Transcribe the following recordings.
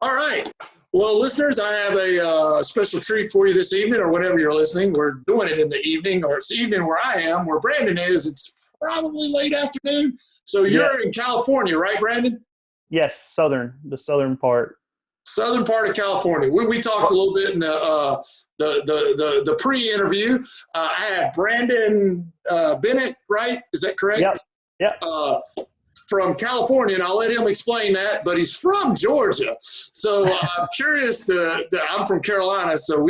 All right. Well, listeners, I have a special treat for you this evening, or whenever you're listening. We're doing it in the evening, or it's evening where I am. Where Brandon is, it's probably late afternoon. So you're in California, right, Brandon? Yes, the southern part. Southern part of California. We talked a little bit in the pre-interview. I had Brandon Bennett, right? Is that correct? Yep. Yep. From California, and I'll let him explain that, but he's from Georgia. So I'm curious, I'm from Carolina, so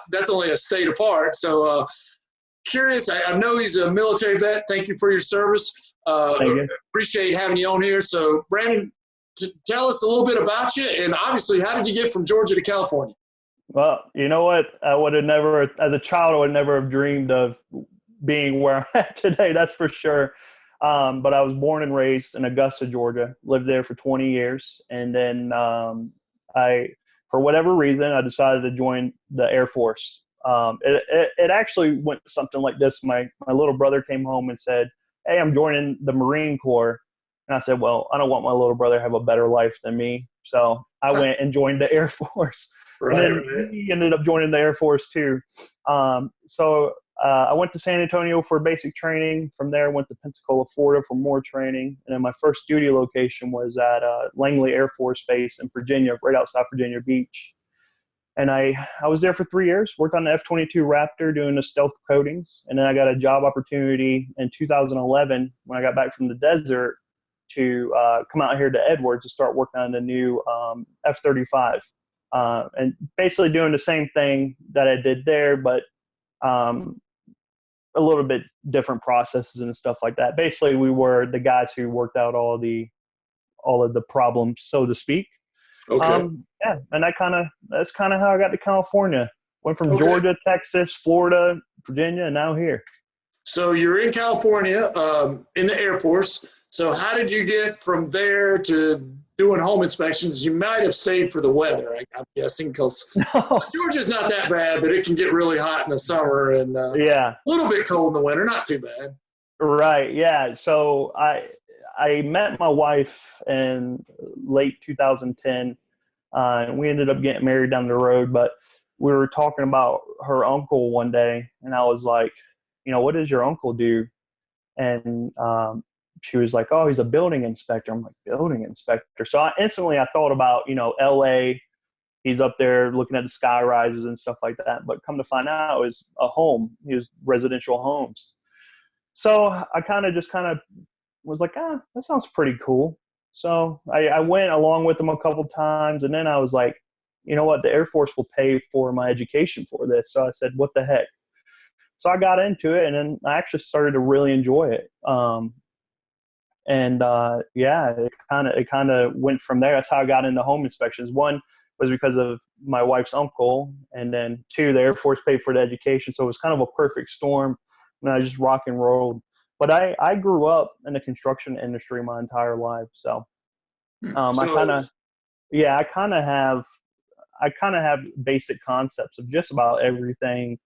that's only a state apart. So curious, I know he's a military vet. Thank you for your service. Thank you. Appreciate having you on here. So Brandon, tell us a little bit about you, and obviously, how did you get from Georgia to California? Well, you know what? I would have never, as a child, I would never have dreamed of being where I'm at today, that's for sure. But I was born and raised in Augusta, Georgia, lived there for 20 years. And then for whatever reason, I decided to join the Air Force. It actually went something like this. My little brother came home and said, "Hey, I'm joining the Marine Corps." And I said, "Well, I don't want my little brother to have a better life than me." So I went and joined the Air Force. Right, and then he ended up joining the Air Force too. I went to San Antonio for basic training. From there, I went to Pensacola, Florida for more training. And then my first duty location was at Langley Air Force Base in Virginia, right outside Virginia Beach. And I was there for 3 years, worked on the F-22 Raptor doing the stealth coatings. And then I got a job opportunity in 2011 when I got back from the desert to come out here to Edwards to start working on the new F-35. And basically doing the same thing that I did there, but a little bit different processes and stuff like that. Basically, we were the guys who worked out all of the problems, so to speak. Okay. And that's kind of how I got to California. Went from Georgia, Texas, Florida, Virginia, and now here. So you're in California, in the Air Force. So how did you get from there to doing home inspections? You might have stayed for the weather, I'm guessing, because Georgia's not that bad, but it can get really hot in the summer and a little bit cold in the winter. Not too bad. Right. Yeah. So I met my wife in late 2010, and we ended up getting married down the road. But we were talking about her uncle one day, and I was like, "What does your uncle do?" And she was like, "Oh, he's a building inspector." I'm like, "Building inspector?" So I thought about, LA, he's up there looking at the sky rises and stuff like that. But come to find out, it was a home. He was residential homes. So I kind of was like, that sounds pretty cool. So I went along with him a couple times. And then I was like, you know what? The Air Force will pay for my education for this. So I said, what the heck? So I got into it, and then I actually started to really enjoy it. It kind of went from there. That's how I got into home inspections. One was because of my wife's uncle, and then two, the Air Force paid for the education, so it was kind of a perfect storm, and I just rock and rolled. But I grew up in the construction industry my entire life, so I kind of have basic concepts of just about everything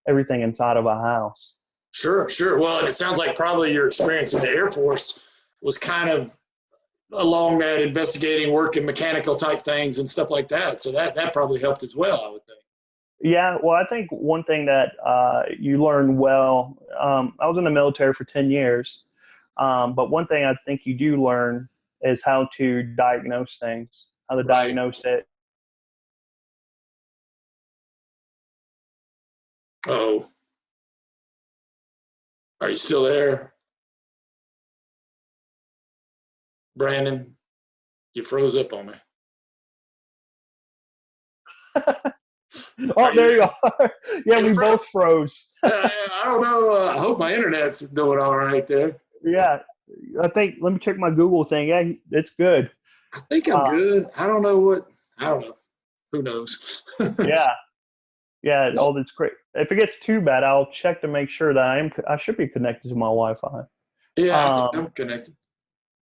inside of a house. Sure. Well, and it sounds like probably your experience in the Air Force was kind of along that investigating work and mechanical type things and stuff like that. So that probably helped as well, I would think. Yeah, well, I think one thing that you learn well, I was in the military for 10 years, but one thing I think you do learn is how to diagnose things, how to diagnose it. Oh, are you still there? Brandon, you froze up on me. Oh, there you are. Yeah, we both froze. I don't know. I hope my internet's doing all right there. Yeah, let me check my Google thing. Yeah, it's good. I think I'm good. I don't know. Who knows? Yeah. All that's great. If it gets too bad, I'll check to make sure that I should be connected to my Wi-Fi. Yeah, I think I'm connected.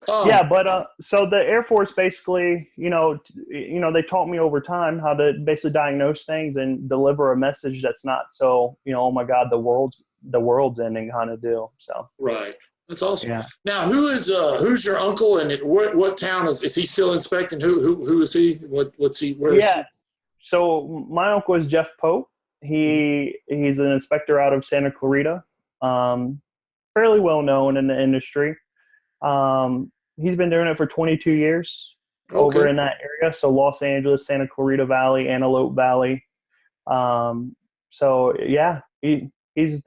So the Air Force basically, they taught me over time how to basically diagnose things and deliver a message that's not so, oh my God, the world's ending kind of deal. So right. That's awesome. Yeah. Now, who's your uncle, and what town is he still inspecting? Who is he? What's he? Where is he? Yeah. So my uncle is Jeff Pope. He's an inspector out of Santa Clarita, fairly well known in the industry. He's been doing it for 22 years over Okay. in that area. So Los Angeles, Santa Clarita Valley, Antelope Valley. So yeah, he's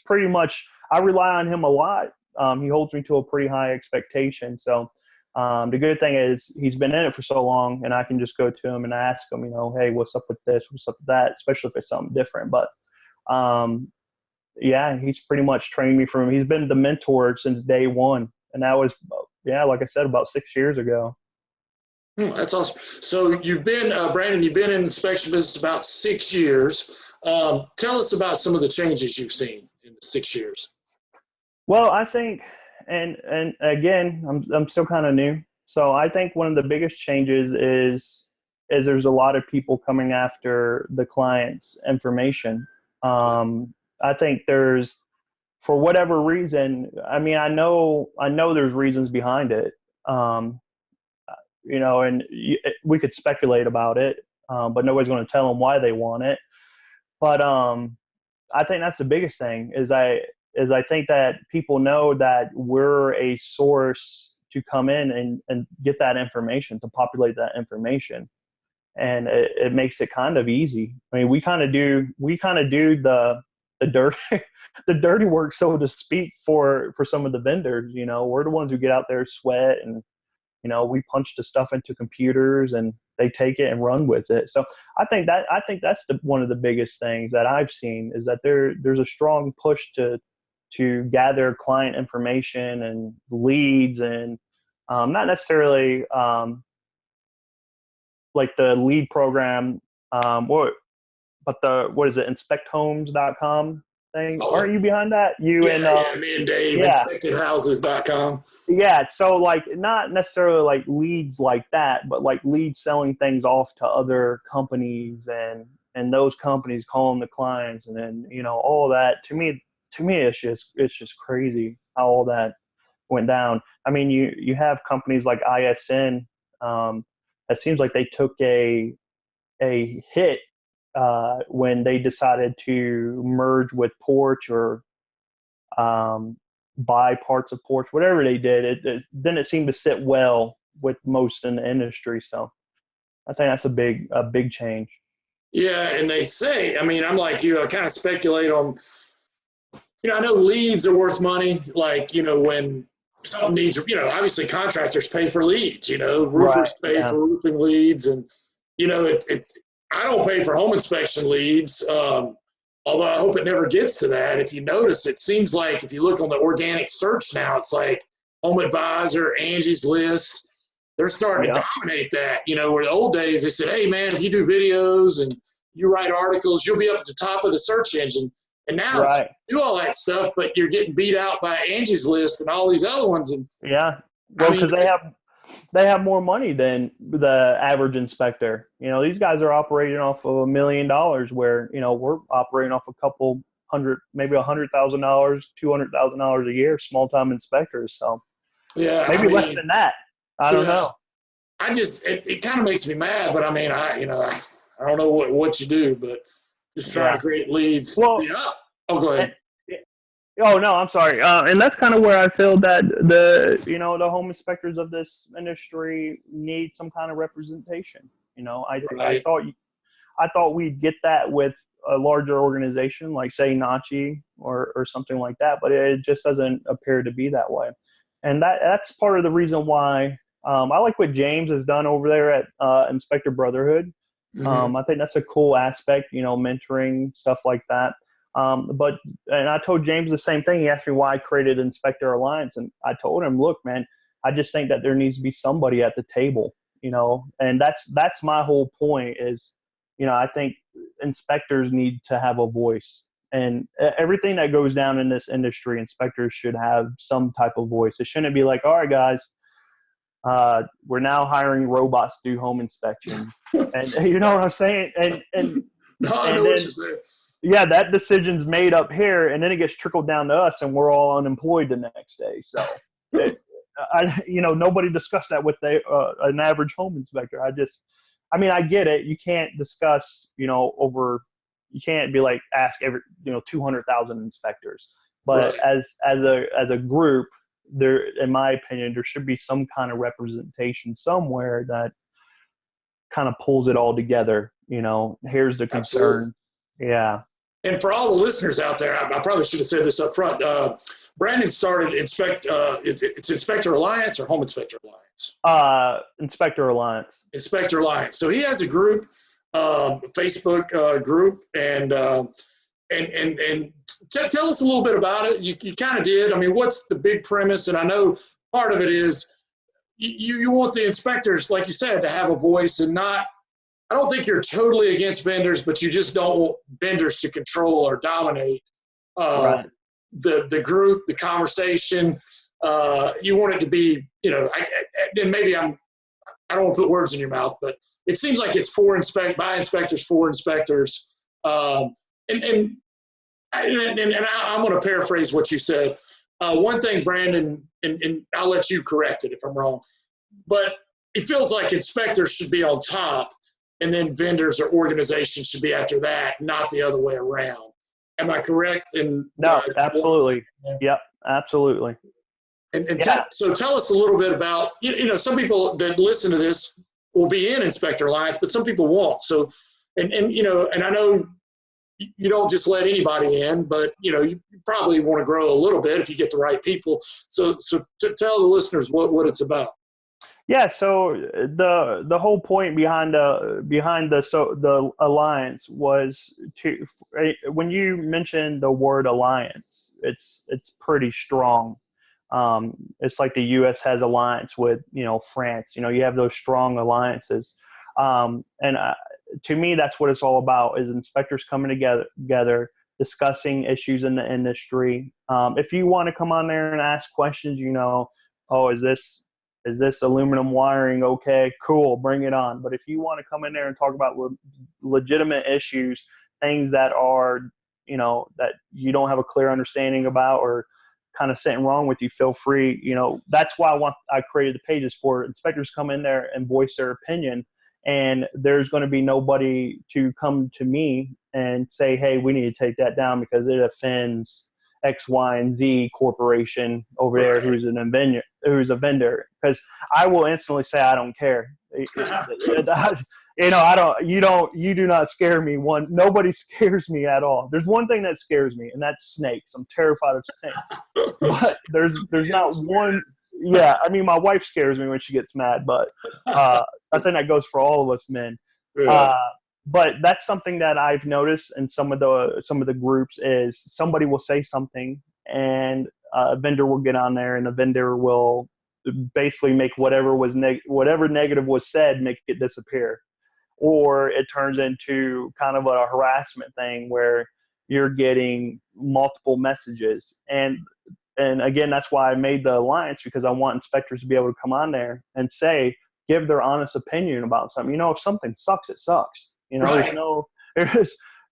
pretty much, I rely on him a lot. He holds me to a pretty high expectation. So the good thing is he's been in it for so long, and I can just go to him and ask him, hey, what's up with this? What's up with that? Especially if it's something different. But yeah, he's pretty much trained me he's been the mentor since day one. And that was, like I said, about 6 years ago. That's awesome. So you've been, Brandon, you've been in the inspection business about 6 years. Tell us about some of the changes you've seen in the 6 years. Well, I think, and again, I'm still kind of new. So I think one of the biggest changes is there's a lot of people coming after the client's information. I think there's, for whatever reason, I know there's reasons behind it. And we could speculate about it, but nobody's going to tell them why they want it. But I think that's the biggest thing is I think that people know that we're a source to come in and get that information, to populate that information. And it makes it kind of easy. I mean, we kind of do the dirty, the dirty work, so to speak, for some of the vendors. We're the ones who get out there, sweat, and we punch the stuff into computers and they take it and run with it. So I think that's one of the biggest things that I've seen is that there's a strong push to gather client information and leads, and not necessarily like the lead program, but what is it, inspecthomes.com thing? Oh, aren't you behind that? You yeah, and me and Dave, yeah. inspectedhouses.com. Yeah, so like not necessarily like leads like that, but like leads selling things off to other companies, and those companies calling the clients, and then all that. To me it's just crazy how all that went down. I mean, you have companies like ISN. It seems like they took a hit when they decided to merge with Porch, or buy parts of Porch, whatever they did. It didn't seem to sit well with most in the industry. So I think that's a big change. Yeah, and they say, I'm like you, I kind of speculate on, I know leads are worth money. Like, when something needs, obviously contractors pay for leads, roofers pay for roofing leads. And, it's I don't pay for home inspection leads. Although I hope it never gets to that. If you notice, it seems like if you look on the organic search now, it's like Home Advisor, Angie's List. They're starting to dominate that. Where the old days, they said, hey, man, if you do videos and you write articles, you'll be up at the top of the search engine. And now you do all that stuff, but you're getting beat out by Angie's List and all these other ones. And yeah, well, because they have more money than the average inspector. These guys are operating off of $1 million, where we're operating off a couple hundred, maybe $100,000, $200,000 a year, small time inspectors. So maybe less than that. I don't know. It kind of makes me mad, but I don't know what you do, but just trying to create leads. Well, go ahead. Oh no, I'm sorry. And that's kind of where I feel that the home inspectors of this industry need some kind of representation. I thought we'd get that with a larger organization like, say, Nachi or something like that, but it just doesn't appear to be that way. And that's part of the reason why I like what James has done over there at Inspector Brotherhood. Mm-hmm. I think that's a cool aspect, mentoring, stuff like that. And I told James the same thing. He asked me why I created Inspector Alliance, and I told him, look, man, I just think that there needs to be somebody at the table, and that's my whole point is, I think inspectors need to have a voice, and everything that goes down in this industry, inspectors should have some type of voice. It shouldn't be like, all right, guys, we're now hiring robots to do home inspections. And you know what I'm saying? And no, I know what you're saying. yeah, that decision's made up here, and then it gets trickled down to us, and we're all unemployed the next day. So, nobody discussed that with an average home inspector. I mean, I get it. You can't discuss, you can't be like ask every 200,000 inspectors, but Right. as a group, there, in my opinion, there should be some kind of representation somewhere that kind of pulls it all together. Here's the Absolutely. concern. Yeah. And for all the listeners out there, I probably should have said this up front. Brandon started it's Inspector Alliance or Home Inspector Alliance? Inspector Alliance. Inspector Alliance. So he has a group, Facebook group, and tell us a little bit about it. You kind of did. I mean, what's the big premise? And I know part of it is you want the inspectors, like you said, to have a voice and not. I don't think you're totally against vendors, but you just don't want vendors to control or dominate Right. the group, the conversation. You want it to be, and maybe I don't want to put words in your mouth, but it seems like it's by inspectors, for inspectors. And I'm going to paraphrase what you said. One thing, Brandon, and I'll let you correct it if I'm wrong, but it feels like inspectors should be on top, and then vendors or organizations should be after that, not the other way around. Am I correct? No, absolutely. Yep, absolutely. So tell us a little bit about, some people that listen to this will be in Inspector Alliance, but some people won't. So, and I know you don't just let anybody in, but, you probably want to grow a little bit if you get the right people. So to tell the listeners what it's about. Yeah, so the whole point behind the alliance was to, when you mention the word alliance, it's pretty strong. It's like the U.S. has alliance with France. You have those strong alliances, and to me, that's what it's all about: is inspectors coming together, discussing issues in the industry. If you want to come on there and ask questions, oh, is this aluminum wiring okay? Cool, bring it on. But if you want to come in there and talk about legitimate issues, things that are, that you don't have a clear understanding about or kind of something wrong with you, feel free. That's why I created the pages for inspectors come in there and voice their opinion. And there's going to be nobody to come to me and say, hey, we need to take that down because it offends X, Y, and Z corporation over there who's a vendor. Because I will instantly say I don't care. You do not scare me. Nobody scares me at all. There's one thing that scares me, and that's snakes. I'm terrified of snakes. But there's not one. Yeah, I mean, my wife scares me when she gets mad, but I think that goes for all of us men. Yeah. But that's something that I've noticed in some of the groups is somebody will say something and a vendor will get on there and the vendor will basically make whatever negative was said, make it disappear. Or it turns into kind of a harassment thing where you're getting multiple messages. And again, that's why I made the alliance, because I want inspectors to be able to come on there and give their honest opinion about something. If something sucks, it sucks. Right.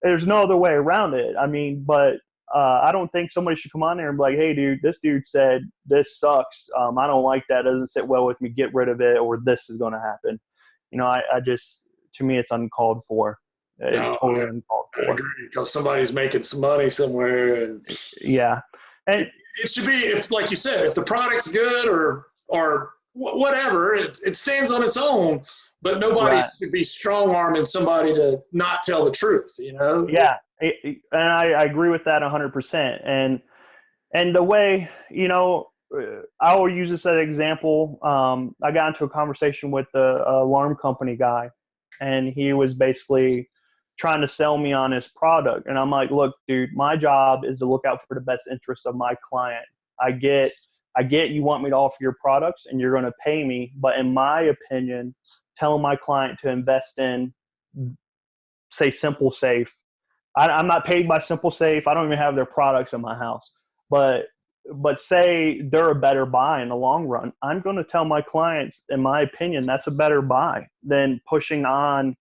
There's no other way around it. I mean, but I don't think somebody should come on there and be like, hey, dude, this dude said this sucks. I don't like that. It doesn't sit well with me. Get rid of it, or this is going to happen. I just, to me, it's uncalled for. It's totally uncalled for. I agree, because somebody's making some money somewhere, and yeah, and it should be, if, like you said, if the product's good or whatever, it stands on its own. But nobody should be strong-arming somebody to not tell the truth, Yeah, and I agree with that 100%. And the way, I will use this as an example. I got into a conversation with the alarm company guy, and he was basically trying to sell me on his product. And I'm like, look, dude, my job is to look out for the best interests of my client. I get you want me to offer your products and you're going to pay me. But in my opinion, telling my client to invest in, say, Simple Safe. I'm not paid by Simple Safe. I don't even have their products in my house. But say they're a better buy in the long run. I'm going to tell my clients, in my opinion, that's a better buy than pushing on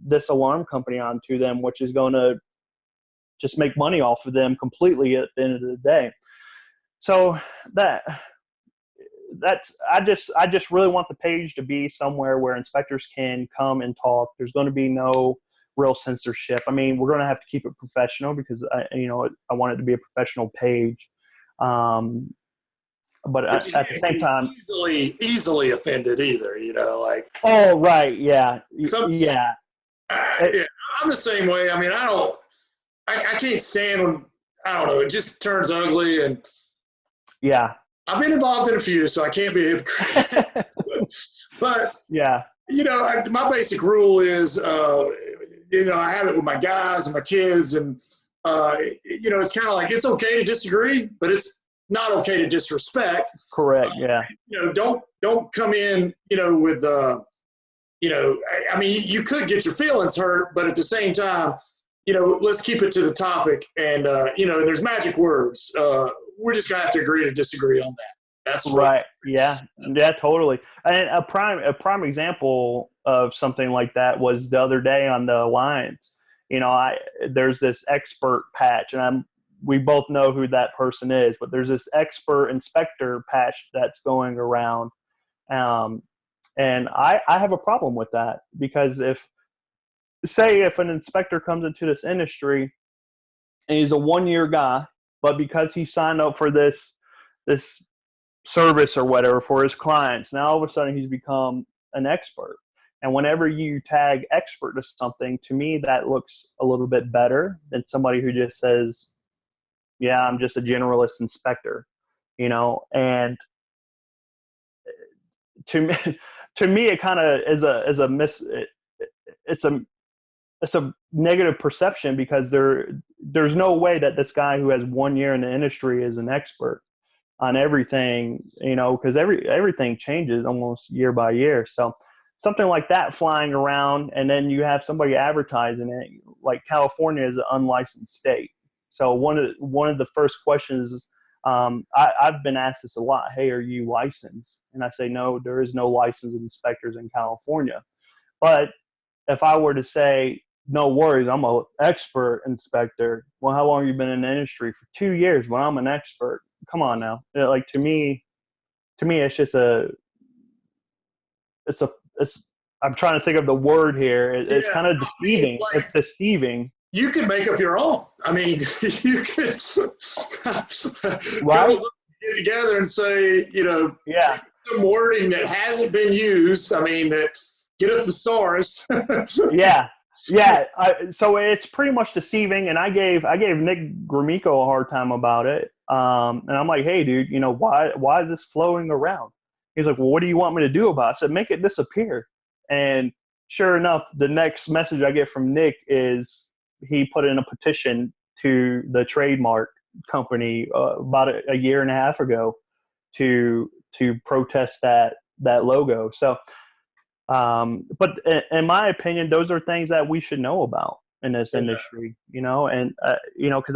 this alarm company onto them, which is going to just make money off of them completely at the end of the day. So I just really want the page to be somewhere where inspectors can come and talk. There's going to be no real censorship. I mean, we're going to have to keep it professional because I want it to be a professional page. But at the same time, easily offended either, like. Oh, right. Yeah. Yeah. I'm the same way. I mean, I can't stand when, I don't know, it just turns ugly. And yeah, I've been involved in a few, so I can't be a hypocrite. But, yeah, my basic rule is, I have it with my guys and my kids, and, it's kind of like, it's okay to disagree, but it's not okay to disrespect. Correct. Yeah. Don't come in, with, I mean, you could get your feelings hurt, but at the same time, let's keep it to the topic. And, there's magic words. We're just going to have to agree to disagree on that. That's right. Yeah. Yeah, totally. And a prime example of something like that was the other day on the Alliance. There's this expert patch, and we both know who that person is, but there's this expert inspector patch that's going around. And I have a problem with that, because if an inspector comes into this industry and he's a 1-year guy, but because he signed up for this service or whatever for his clients, now all of a sudden he's become an expert. And whenever you tag expert to something, to me, that looks a little bit better than somebody who just says, yeah, I'm just a generalist inspector, and to me, it kind of it's a negative perception, because there's no way that this guy who has 1 year in the industry is an expert on everything, because everything changes almost year by year. So something like that flying around, and then you have somebody advertising it, like California is an unlicensed state. So one of the first questions is, I've been asked this a lot. Hey, are you licensed? And I say, no, there is no licensed inspectors in California. But if I were to say, no worries, I'm an expert inspector. Well, how long have you been in the industry? For 2 years. Well, I'm an expert. Come on now. Like, to me, it's just I'm trying to think of the word here. It's kind of deceiving. It's deceiving. You could make up your own. I mean, you could right? Get together and say, yeah, some wording that hasn't been used. I mean, that get a thesaurus. yeah. So it's pretty much deceiving. And I gave Nick Gromyko a hard time about it. And I'm like, hey, dude, why is this flowing around? He's like, well, what do you want me to do about it? I said, make it disappear. And sure enough, the next message I get from Nick is he put in a petition to the trademark company about a year and a half ago to protest that logo. So, but in my opinion, those are things that we should know about in this industry, and because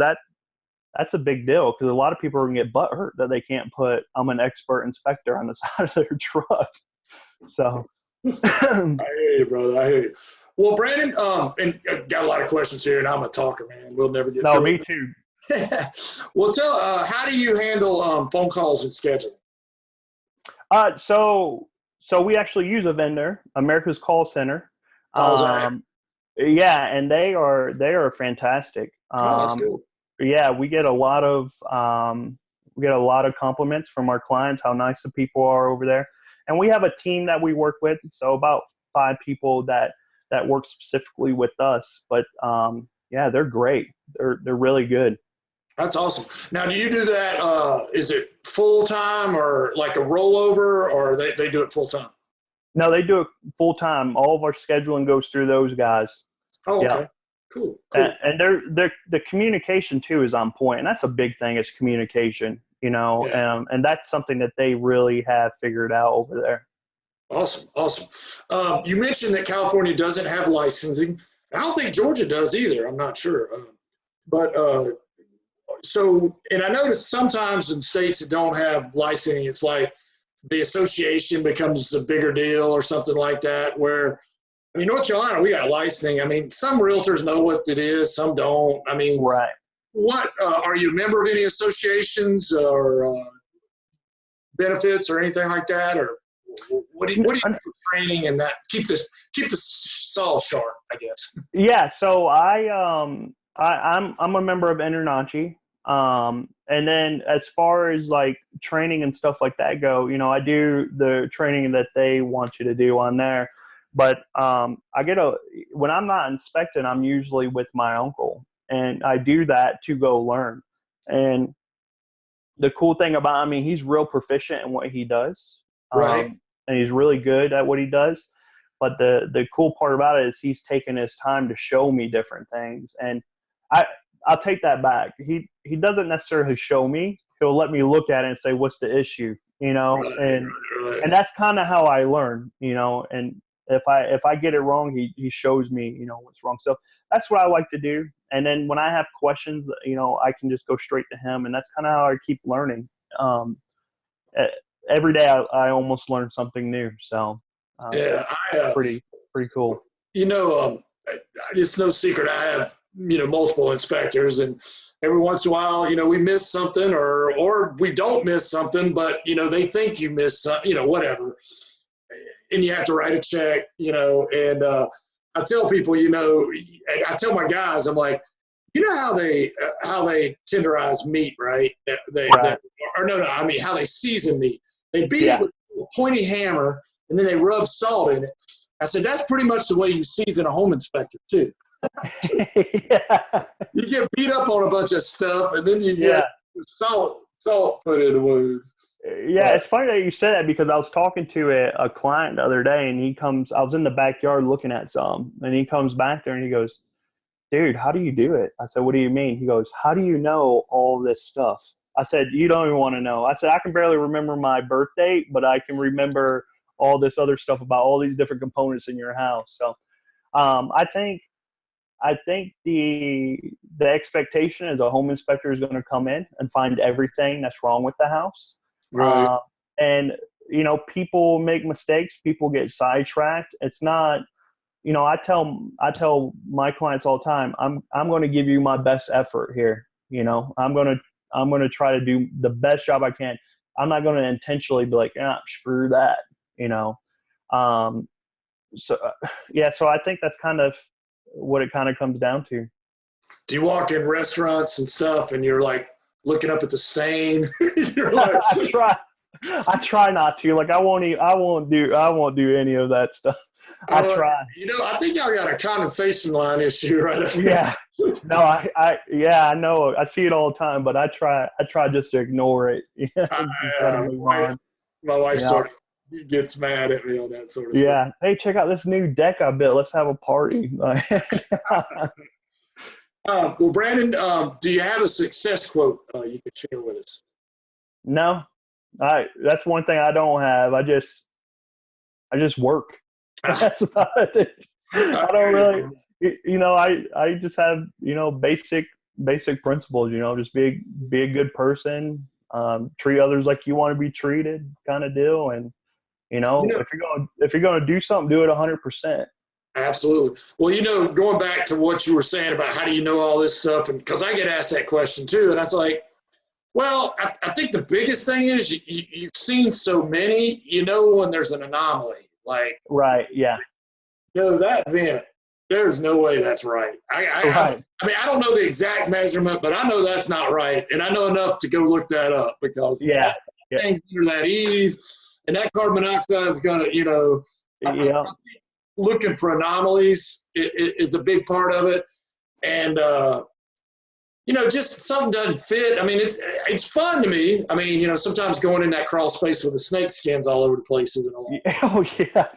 that's a big deal, because a lot of people are gonna get butthurt that they can't put "I'm an expert inspector" on the side of their truck. So, I hear you, brother. I hear you. Well, Brandon, and I got a lot of questions here, and I'm a talker, man. We'll never get through. No, me too. Well, how do you handle phone calls and scheduling? So we actually use a vendor, America's Call Center. Yeah, and they are fantastic. That's cool. Yeah, we get a lot of compliments from our clients how nice the people are over there, and we have a team that we work with. So about 5 people that work specifically with us. But yeah, they're great. They're really good. That's awesome. Now, do you do that? Is it full time or like a rollover, or they do it full time? No, they do it full time. All of our scheduling goes through those guys. Oh, okay. Yeah. Cool. And the communication too is on point, and that's a big thing, is communication. Yeah. And that's something that they really have figured out over there. Awesome. You mentioned that California doesn't have licensing. I don't think Georgia does either. I'm not sure. And I notice sometimes in states that don't have licensing, it's like the association becomes a bigger deal or something like that, where I mean, North Carolina, we got licensing. I mean, some realtors know what it is, some don't. I mean, Right. what are you a member of any associations or benefits or anything like that, or what do you do for training and that keep the saw sharp, I guess? Yeah, so I'm a member of Internachi. And then as far as like training and stuff like that go, you know, I do the training that they want you to do on there. But when I'm not inspecting, I'm usually with my uncle, and I do that to go learn. And the cool thing about, I mean, he's real proficient in what he does. Right. And he's really good at what he does. But the cool part about it is he's taken his time to show me different things. And I'll take that back. He doesn't necessarily show me. He'll let me look at it and say, what's the issue? You know, Right. and that's kind of how I learn, you know, and if I get it wrong, he shows me, you know, what's wrong. So that's what I like to do. And then when I have questions, you know, I can just go straight to him, and that's kind of how I keep learning. Every day I almost learn something new. So Yeah, pretty cool. You know, it's no secret I have, you know, multiple inspectors, and every once in a while, you know, we miss something or we don't miss something, but, you know, they think you missed something, you know, whatever. And you have to write a check, you know, and I tell people, you know, I tell my guys, I'm like, you know how they tenderize meat, right? I mean how they season meat. They beat it with a pointy hammer, and then they rub salt in it. I said, that's pretty much the way you season a home inspector too. Yeah. You get beat up on a bunch of stuff, and then you get salt put in the wounds. Yeah, it's funny that you said that, because I was talking to a client the other day, and I was in the backyard looking at some, and he comes back there and he goes, dude, how do you do it? I said, what do you mean? He goes, how do you know all this stuff? I said, you don't even want to know. I said, I can barely remember my birth date, but I can remember all this other stuff about all these different components in your house. So I think the expectation is a home inspector is going to come in and find everything that's wrong with the house. Right. And, you know, people make mistakes. People get sidetracked. It's not, you know, I tell my clients all the time, I'm going to give you my best effort here. You know, I'm going to try to do the best job I can. I'm not going to intentionally be like, screw that, you know? So I think that's kind of what it kind of comes down to. Do you walk in restaurants and stuff and you're like looking up at the stain? You're like, I try not to. Like, I won't do any of that stuff. I try. You know, I think y'all got a condensation line issue right up Yeah. No, I know. I see it all the time, but I try just to ignore it. My wife sort of gets mad at me on that sort of stuff. Yeah. Hey, check out this new deck I built. Let's have a party. Well, Brandon, do you have a success quote you could share with us? No. That's one thing I don't have. I just work. That's about it. I don't really, you know, I just have, you know, basic principles, you know, just be a good person, treat others like you want to be treated kind of deal. And, you know, if you're going to do something, do it 100%. Absolutely. Well, you know, going back to what you were saying about how do you know all this stuff, and because I get asked that question too, and I was like, well, I think the biggest thing is you've seen so many, you know, when there's an anomaly, like, right, yeah, you know, that vent, there's no way that's right. I mean, I don't know the exact measurement, but I know that's not right, and I know enough to go look that up, because things under that eave, and that carbon monoxide is gonna, you know, looking for anomalies is a big part of it. And, you know, just something doesn't fit. I mean, it's fun to me. I mean, you know, sometimes going in that crawl space with the snake skins all over the place isn't a lot. Oh, yeah.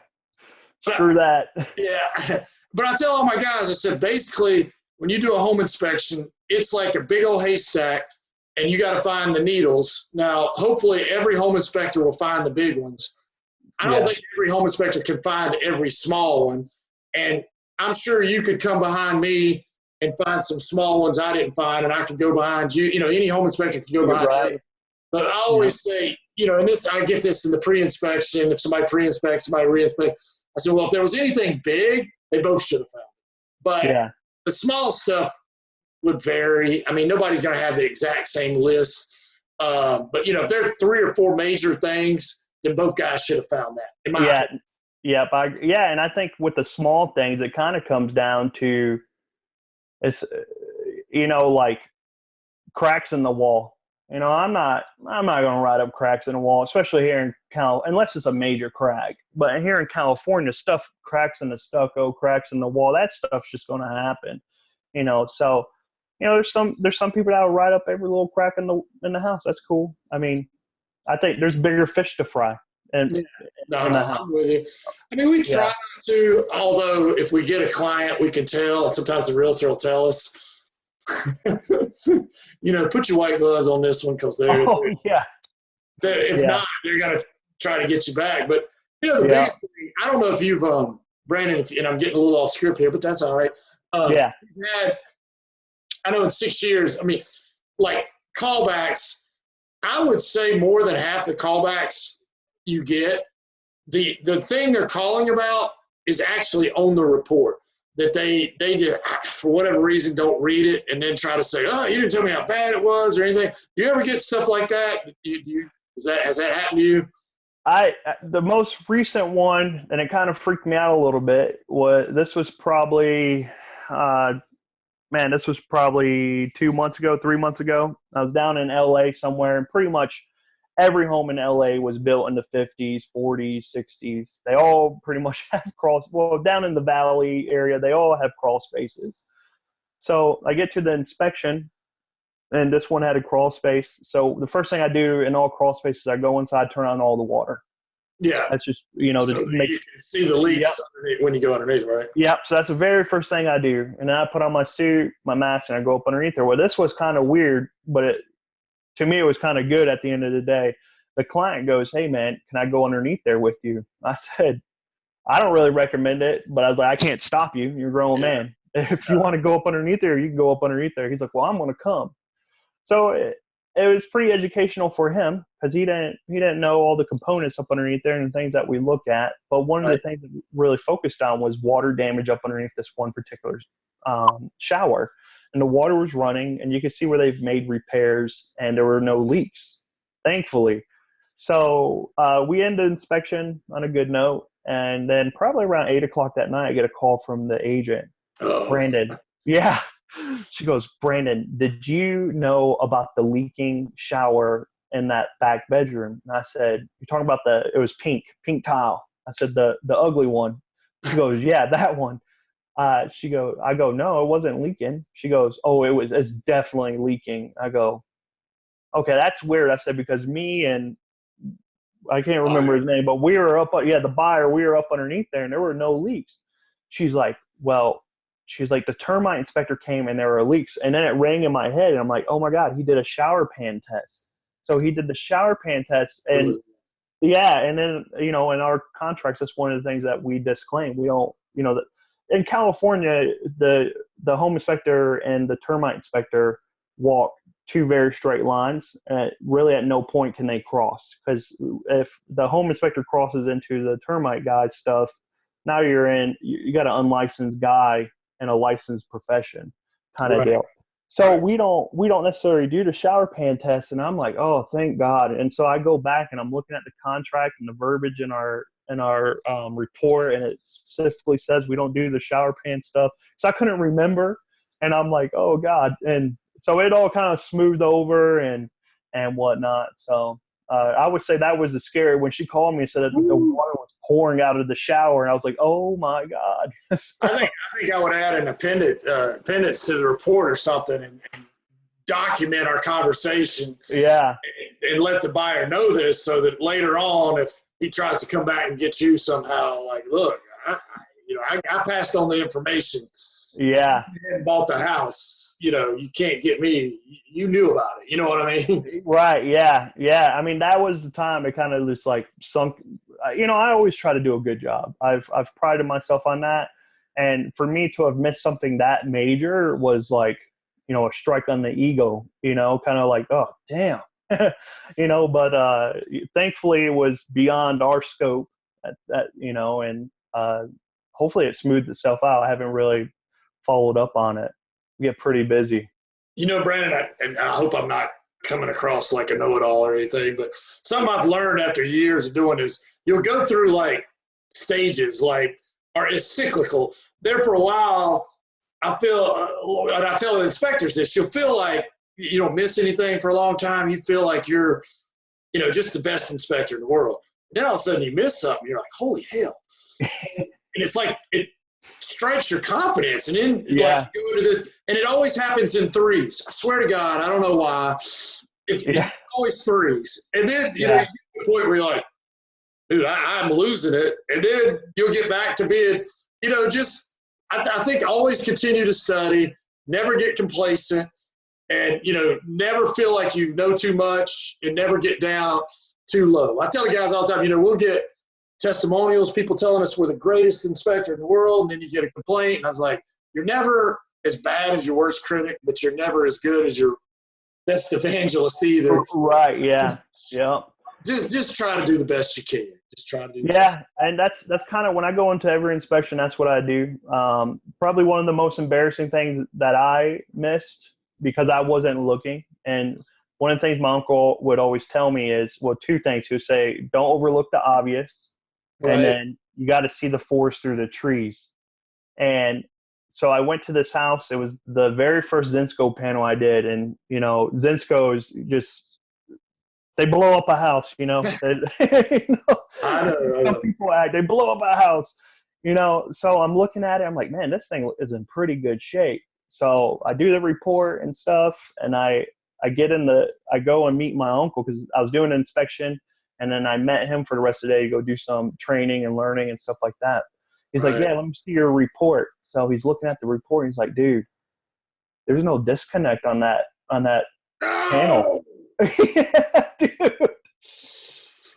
Screw that. Yeah. But I tell all my guys, I said, basically, when you do a home inspection, it's like a big old haystack, and you got to find the needles. Now, hopefully every home inspector will find the big ones. I don't think every home inspector can find every small one. And I'm sure you could come behind me and find some small ones I didn't find, and I could go behind you. You know, any home inspector can go behind you. But I always say, you know, and I get this in the pre-inspection, if somebody pre-inspects, somebody re-inspects, I said, well, if there was anything big, they both should have found it. But Yeah. the small stuff would vary. I mean, nobody's going to have the exact same list. But, if there are 3 or 4 major things, then both guys should have found that. In my opinion. Yeah. And I think with the small things, it kind of comes down to, it's, like cracks in the wall. I'm not going to write up cracks in the wall, especially here in unless it's a major crack. But here in California, cracks in the stucco, cracks in the wall, that stuff's just going to happen. So, there's some people that will write up every little crack in the house. That's cool. I mean, I think there's bigger fish to fry. I'm with you. I mean, we try to, although if we get a client, we can tell, and sometimes the realtor will tell us, put your white gloves on this one, because if not, they're going to try to get you back. But, the biggest thing, I don't know if you've, Brandon, and I'm getting a little off script here, but that's all right. I know in 6 years, I mean, like callbacks, I would say more than half the callbacks you get, the thing they're calling about is actually on the report, that they just, for whatever reason, don't read it and then try to say, oh, you didn't tell me how bad it was or anything. Do you ever get stuff like that? Has that happened to you? The most recent one, and it kind of freaked me out a little bit, this was probably 2 months ago, 3 months ago. I was down in LA somewhere, and pretty much every home in LA was built in the 50s, 40s, 60s. They all pretty much have down in the valley area, they all have crawl spaces. So I get to the inspection, and this one had a crawl space. So the first thing I do in all crawl spaces, I go inside, turn on all the water. Yeah. That's just, so you can see the leaks when you go underneath, right? Yep. So that's the very first thing I do. And then I put on my suit, my mask, and I go up underneath there. Well, this was kind of weird, but to me, it was kind of good at the end of the day. The client goes, hey, man, can I go underneath there with you? I said, I don't really recommend it, but I was like, I can't stop you. You're a grown man. If you want to go up underneath there, you can go up underneath there. He's like, well, I'm going to come. So it was pretty educational for him, because he didn't know all the components up underneath there and things that we look at. But one of the things that we really focused on was water damage up underneath this one particular shower. And the water was running, and you could see where they've made repairs, and there were no leaks, thankfully. So we ended inspection on a good note. And then probably around 8 o'clock that night, I get a call from the agent, Brandon. Yeah. She goes, Brandon, did you know about the leaking shower in that back bedroom? And I said, you're talking about it was pink tile. I said, the ugly one. She goes, yeah, that one. I go, no, it wasn't leaking. She goes, oh, it's definitely leaking. I go, okay, that's weird. I said, because me and I can't remember his name, but we were the buyer, we were up underneath there and there were no leaks. She's like, the termite inspector came and there were leaks. And then it rang in my head and I'm like, oh my God, he did a shower pan test. So he did the shower pan test, and and then, in our contracts, that's one of the things that we disclaim. We don't, in California, the home inspector and the termite inspector walk two very straight lines. Really at no point can they cross, because if the home inspector crosses into the termite guy's stuff, now you got an unlicensed guy in a licensed profession kind of deal. So we don't necessarily do the shower pan test, and I'm like, oh, thank God. And so I go back and I'm looking at the contract and the verbiage in our report, and it specifically says we don't do the shower pan stuff. So I couldn't remember, and I'm like, oh God. And so it all kind of smoothed over and whatnot. So I would say that was the scary, when she called me and said that the water was pouring out of the shower, and I was like, oh my God. I think I would add an appendix to the report or something, and document our conversation. Yeah. And let the buyer know this, so that later on, if he tries to come back and get you somehow, like, look, I passed on the information. Yeah. And bought the house, you can't get me. You knew about it. You know what I mean? Right. Yeah. Yeah. I mean, that was the time it kind of just like sunk. I always try to do a good job. I've prided myself on that. And for me to have missed something that major was like, a strike on the ego, kind of like, oh, damn, but thankfully it was beyond our scope and hopefully it smoothed itself out. I haven't really followed up on it. We get pretty busy. You know, Brandon, and I hope I'm not coming across like a know-it-all or anything, but something I've learned after years of doing is you'll go through like stages, like, or it's cyclical. There for a while, I feel, and I tell the inspectors this, you'll feel like you don't miss anything for a long time. You feel like you're, you know, just the best inspector in the world. And then all of a sudden you miss something. You're like, holy hell. And it's like, it strikes your confidence. And then like, you go into this, and it always happens in threes. I swear to God, I don't know why. It's always threes. And then, you know, you get to the point where you're like, dude, I'm losing it. And then you'll get back to being, you know, just, I think always continue to study, never get complacent, and, you know, never feel like you know too much and never get down too low. I tell the guys all the time, you know, we'll get testimonials, people telling us we're the greatest inspector in the world, and then you get a complaint. And I was like, you're never as bad as your worst critic, but you're never as good as your best evangelist either. Right, yeah, yeah. Just try to do the best you can. Just try to do the best. And that's kind of when I go into every inspection, that's what I do. Probably one of the most embarrassing things that I missed because I wasn't looking. And one of the things my uncle would always tell me is, well, two things. He would say, don't overlook the obvious. Right. And then you got to see the forest through the trees. And so I went to this house. It was the very first Zinsco panel I did. And, you know, Zinsco's just, they blow up a house, you know. You know, I know. People act, they blow up a house, you know. So I'm looking at it. I'm like, man, this thing is in pretty good shape. So I do the report and stuff, and I go and meet my uncle because I was doing an inspection, and then I met him for the rest of the day to go do some training and learning and stuff like that. He's like, yeah, let me see your report. So he's looking at the report, and he's like, dude, there's no disconnect on that panel. Yeah, dude.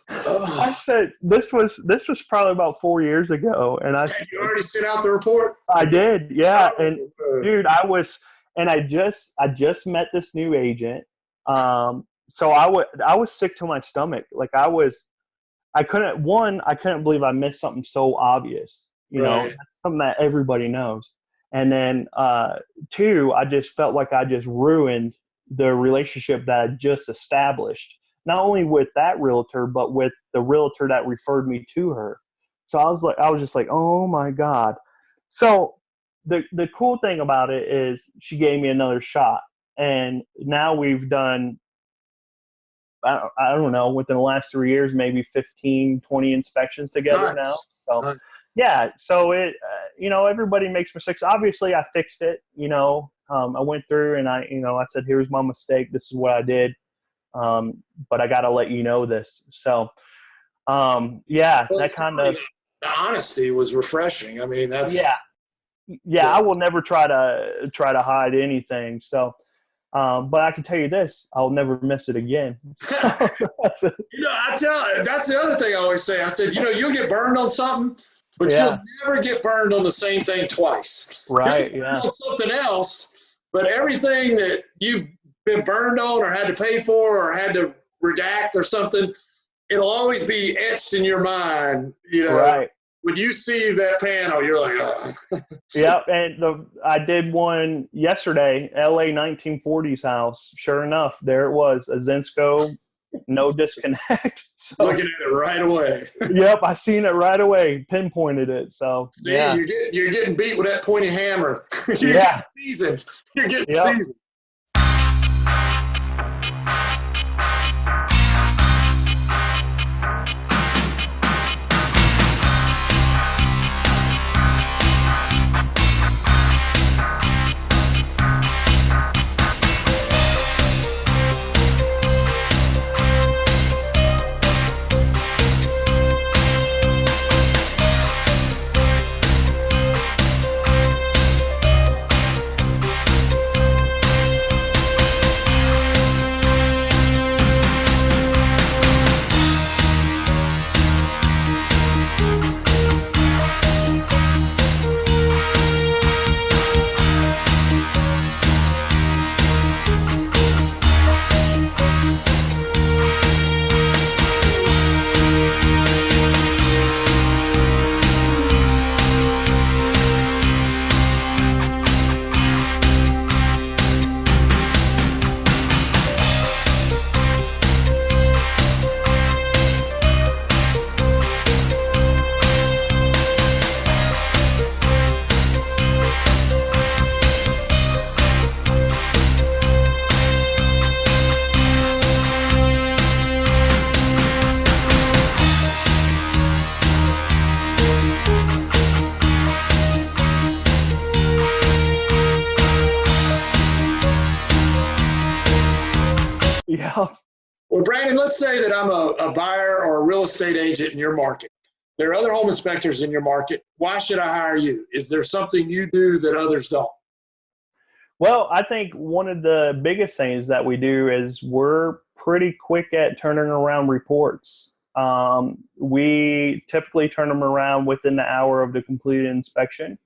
I said this was probably about 4 years ago, and you already sent out the report? I did, yeah. And dude, I just met this new agent. So I was sick to my stomach. Like I couldn't believe I missed something so obvious. You know, that's something that everybody knows. And then 2, I just felt like I just ruined the relationship that I just established, not only with that realtor, but with the realtor that referred me to her. So I was just like, oh my God. So the cool thing about it is she gave me another shot. And now we've done, I don't know, within the last 3 years, maybe 15, 20 inspections together now. So yeah. So it, you know, everybody makes mistakes. Obviously I fixed it, you know. I went through and I said, here's my mistake. This is what I did. But I got to let you know this. So, yeah, well, that kind of. The honesty was refreshing. I mean, that's. Yeah. I will never try to hide anything. So, but I can tell you this, I'll never miss it again. So, you know, that's the other thing I always say. I said, you know, you'll get burned on something, but you'll never get burned on the same thing twice. Right. On something else, but everything that you've been burned on or had to pay for or had to redact or something, it'll always be etched in your mind. You know, right. When you see that panel, you're like, oh. Yep. And I did one yesterday, LA 1940s house. Sure enough, there it was, a Zinsco. No disconnect. So, looking at it right away. Yep, I seen it right away. Pinpointed it. So yeah, you're getting beat with that pointy hammer. You're getting seasoned. You're getting seasoned. Yeah. Well, Brandon, let's say that I'm a buyer or a real estate agent in your market. There are other home inspectors in your market. Why should I hire you? Is there something you do that others don't? Well, I think one of the biggest things that we do is we're pretty quick at turning around reports. We typically turn them around within the hour of the completed inspection.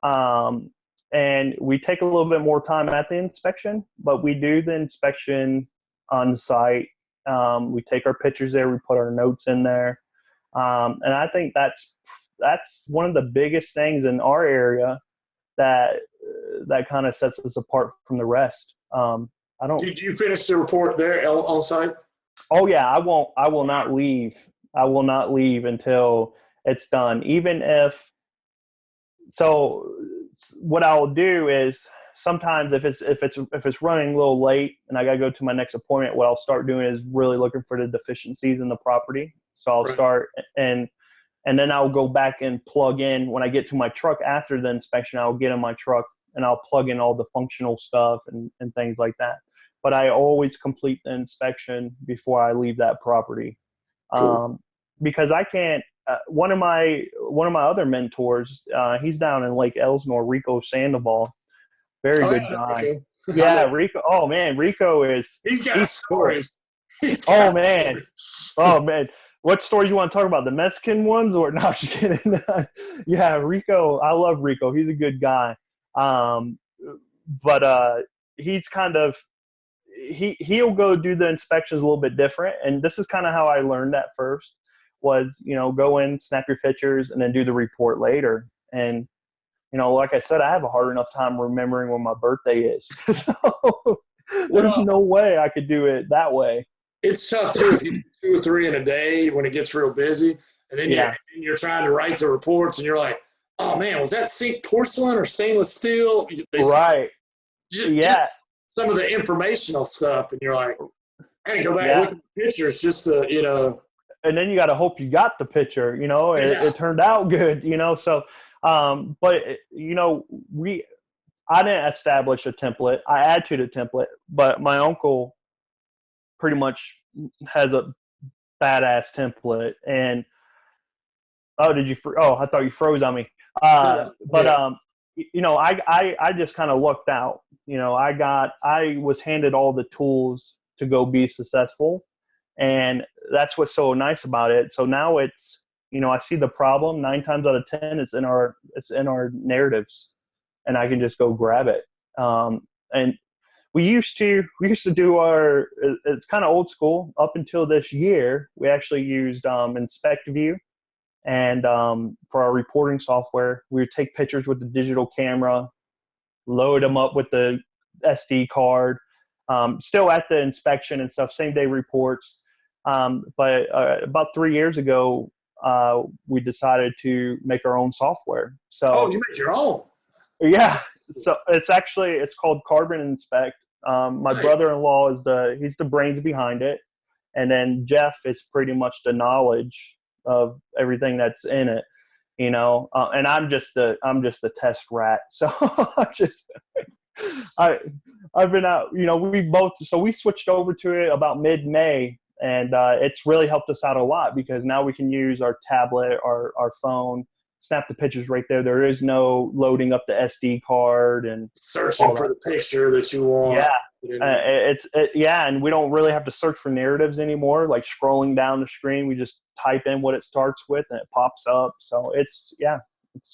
Um, and we take a little bit more time at the inspection, but we do the inspection on site. We take our pictures there, we put our notes in there. And I think that's one of the biggest things in our area that kind of sets us apart from the rest. I don't. Do you finish the report there on site? Oh yeah, I won't. I will not leave. I will not leave until it's done. Even if so, what I'll do is sometimes if it's running a little late and I gotta go to my next appointment, what I'll start doing is really looking for the deficiencies in the property. So I'll start and then I'll go back and plug in when I get to my truck after the inspection. I'll get in my truck and I'll plug in all the functional stuff and things like that. But I always complete the inspection before I leave that property, Cool. because I can't. One of my other mentors, he's down in Lake Elsinore, Rico Sandoval, very good guy. Okay. Yeah, Rico. Oh man, Rico is. He's got stories. Oh man. Oh man. What stories you want to talk about? The Mexican ones or no? I'm just kidding. Yeah, Rico. I love Rico. He's a good guy. But he's kind of he'll go do the inspections a little bit different. And this is kind of how I learned that first was, go in, snap your pictures, and then do the report later. And like I said, I have a hard enough time remembering when my birthday is. So there's no way I could do it that way. It's tough too if you do 2 or 3 in a day when it gets real busy, and then you're trying to write the reports, and you're like, "Oh man, was that sink porcelain or stainless steel?" Right. Just some of the informational stuff, and you're like, "I gotta go back and look at the pictures just to And then you got to hope you got the picture. It turned out good. So, but I didn't establish a template. I add to the template, but my uncle pretty much has a badass template. And I thought you froze on me. I just kind of lucked out. I was handed all the tools to go be successful, and that's what's so nice about it. So now it's, I see the problem 9 times out of 10, it's in our narratives, and I can just go grab it. And we used to do it's kind of old school. Up until this year, we actually used InspectView, and for our reporting software, we would take pictures with the digital camera, load them up with the SD card, still at the inspection and stuff, same day reports. But about 3 years ago, we decided to make our own software. So you made your own? Yeah. So it's called Carbon Inspect. My brother-in-law he's the brains behind it. And then Jeff is pretty much the knowledge of everything that's in it, and I'm just a test rat. So I've been out, we switched over to it about mid-May, and it's really helped us out a lot because now we can use our tablet, our phone, snap the pictures right there. There is no loading up the SD card and searching for the picture that you want. Yeah. And we don't really have to search for narratives anymore. Like scrolling down the screen, we just type in what it starts with and it pops up. So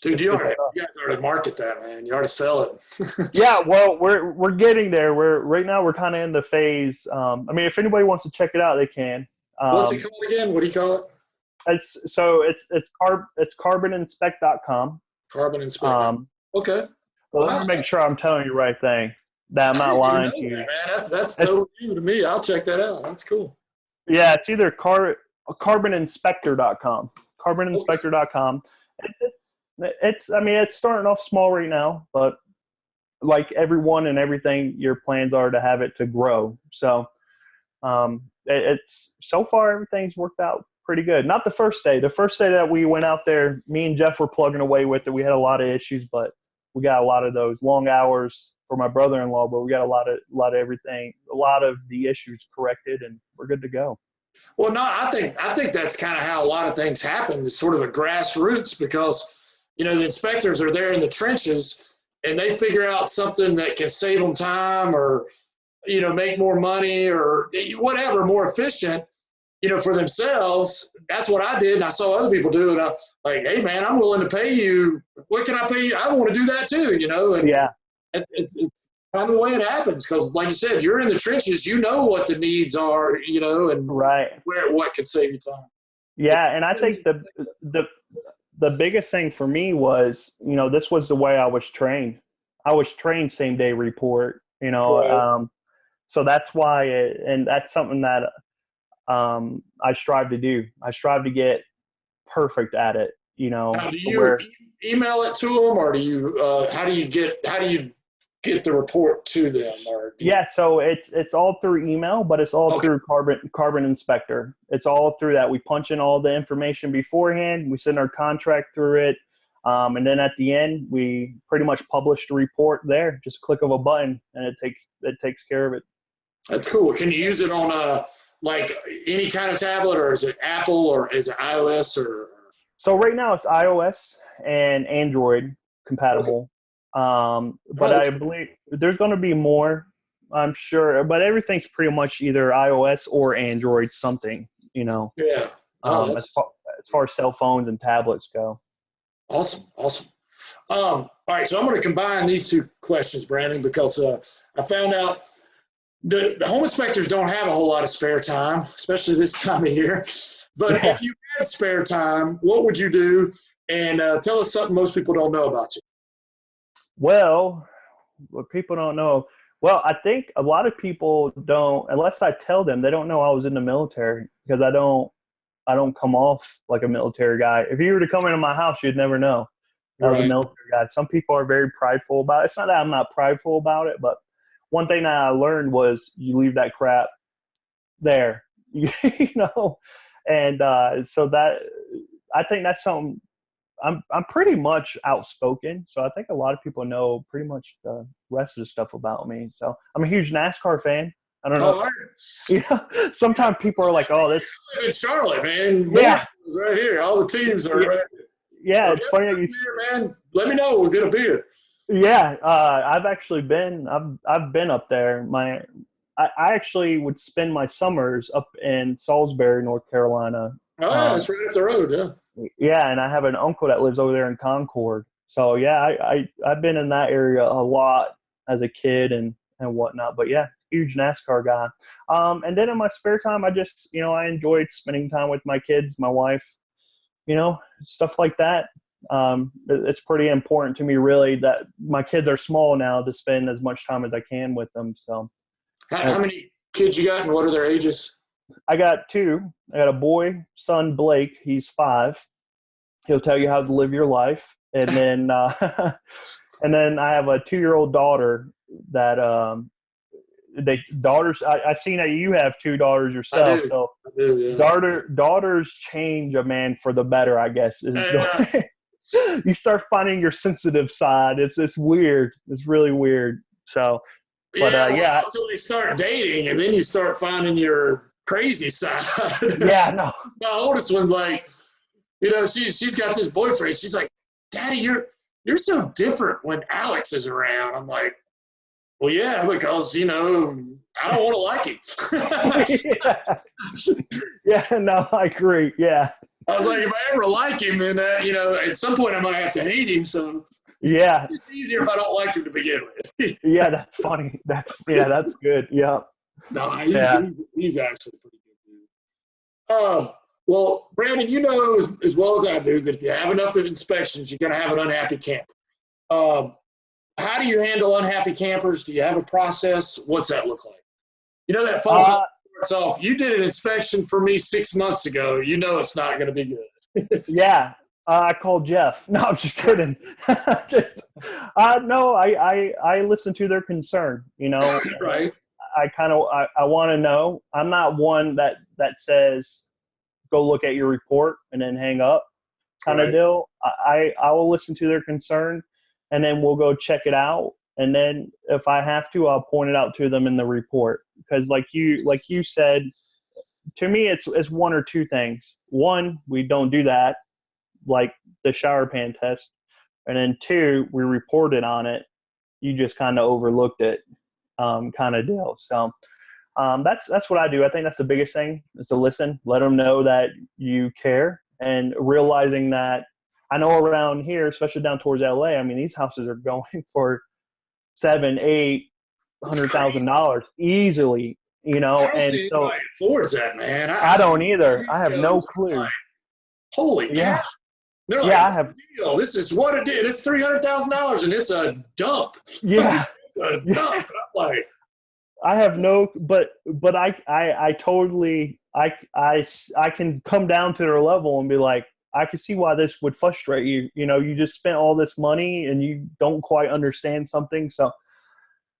dude, you guys already market that, man. You already sell it. Yeah, well, we're getting there. We're kind of in the phase. If anybody wants to check it out, they can. What's it called again? What do you call it? It's carboninspect.com. Carbon Inspect. Okay. Well, let me make sure I'm telling you the right thing. That I'm not lying to you. Man. That's totally new to me. I'll check that out. That's cool. Yeah, it's either carboninspector.com. Carboninspector.com. It's starting off small right now, but like everyone and everything, your plans are to have it to grow. So it's so far everything's worked out pretty good. Not the first day. The first day that we went out there, me and Jeff were plugging away with it. We had a lot of issues, but we got a lot of those long hours for my brother-in-law, but we got a lot of everything, a lot of the issues corrected, and we're good to go. Well, no, I think that's kind of how a lot of things happen. It's sort of a grassroots because, you know, the inspectors are there in the trenches and they figure out something that can save them time or, you know, make more money or whatever, more efficient, you know, for themselves. That's what I did. And I saw other people do it. I'm like, hey, man, I'm willing to pay you. What can I pay you? I want to do that too, you know? And Yeah. it's kind of the way it happens because, like you said, you're in the trenches. You know what the needs are, you know, and what can save you time. Yeah, and I think the biggest thing for me was, you know, this was the way I was trained. I was trained same day report, you know, Right. so that's why, and that's something that I strive to do. I strive to get perfect at it, you know. Now, do you Where email it to them, or do you? How do you get the report to them? Or yeah, so it's all through email, but it's all through Carbon Inspector. It's all through that. We punch in all the information beforehand. We send our contract through it, and then at the end, we pretty much publish the report there. Just click of a button, and it takes care of it. That's cool. Can you use it on like any kind of tablet, or is it Apple, or is it iOS, or? So right now it's iOS and Android compatible. But I believe there's going to be more, I'm sure, but everything's pretty much either iOS or Android something, you know, Yeah. as far as cell phones and tablets go. Awesome. All right. So I'm going to combine these two questions, Brandon, because I found out the home inspectors don't have a whole lot of spare time, especially this time of year. But if you had spare time, what would you do? And tell us something most people don't know about you. Well, what people don't know. Well, I think a lot of people don't, unless I tell them, they don't know I was in the military because I don't come off like a military guy. If you were to come into my house, you'd never know I was a military guy. Some people are very prideful about it. It's not that I'm not prideful about it, but one thing that I learned was you leave that crap there, you know? And so that, I think that's something, I'm pretty much outspoken. So I think a lot of people know pretty much the rest of the stuff about me. So I'm a huge NASCAR fan. I don't know. Yeah. Sometimes people are like, "Oh, that's in Charlotte, man. Yeah, right here. All the teams are right here. Yeah, it's funny that you. Beer, man. Let me know. We'll get a beer. Yeah, I've actually been. I've been up there. I actually would spend my summers up in Salisbury, North Carolina. Oh, yeah, that's right up the road. Yeah. Yeah, and I have an uncle that lives over there in Concord. So yeah, I've been in that area a lot as a kid and whatnot. But yeah, huge NASCAR guy. And then in my spare time, I just I enjoyed spending time with my kids, my wife, stuff like that. It's pretty important to me, really, that my kids are small now to spend as much time as I can with them. So, how many kids you got, and what are their ages? I got two. I got a boy, son Blake. He's 5. He'll tell you how to live your life, and then I have a 2-year-old daughter that I seen that you have 2 daughters yourself. So I do, yeah. Daughters change a man for the better, I guess. You start finding your sensitive side. It's weird. It's really weird. So, but until they start dating, and then you start finding your crazy side. Yeah, no. My oldest one, she's got this boyfriend. She's like, "Daddy, you're so different when Alex is around." I'm like, "Well, yeah, because I don't want to like him." Yeah, no, I agree. Yeah. I was like, if I ever like him, then at some point I might have to hate him. So yeah, it's easier if I don't like him to begin with. Yeah, that's funny. That's good. Yeah. No, he's actually pretty good, dude. Well, Brandon, as well as I do that if you have enough of inspections, you're going to have an unhappy camper. How do you handle unhappy campers? Do you have a process? What's that look like? That phone call starts off. You did an inspection for me 6 months ago. It's not going to be good. Yeah. I called Jeff. No, I'm just kidding. No, I listen to their concern, Right. I want to know. I'm not one that says, go look at your report and then hang up kind of deal. I will listen to their concern and then we'll go check it out. And then if I have to, I'll point it out to them in the report. Because like you said, to me, it's one or two things. One, we don't do that, like the shower pan test. And then two, we reported on it. You just kind of overlooked it, kind of deal. So that's what I do. I think that's the biggest thing is to listen, let them know that you care, and realizing that I know around here, especially down towards LA, I mean, these houses are going for $700,000-$800,000 easily, you know. I don't And see so anybody affords that, man. I don't either. I have no clue. Like, holy cow. Yeah. They're like, Yeah, I have. deal. This is what it did. It's $300,000 and it's a dump. Yeah. It's a dump. And I'm like, I have no, but I totally, I can come down to their level and be like, I can see why this would frustrate you. You know, you just spent all this money and you don't quite understand something. So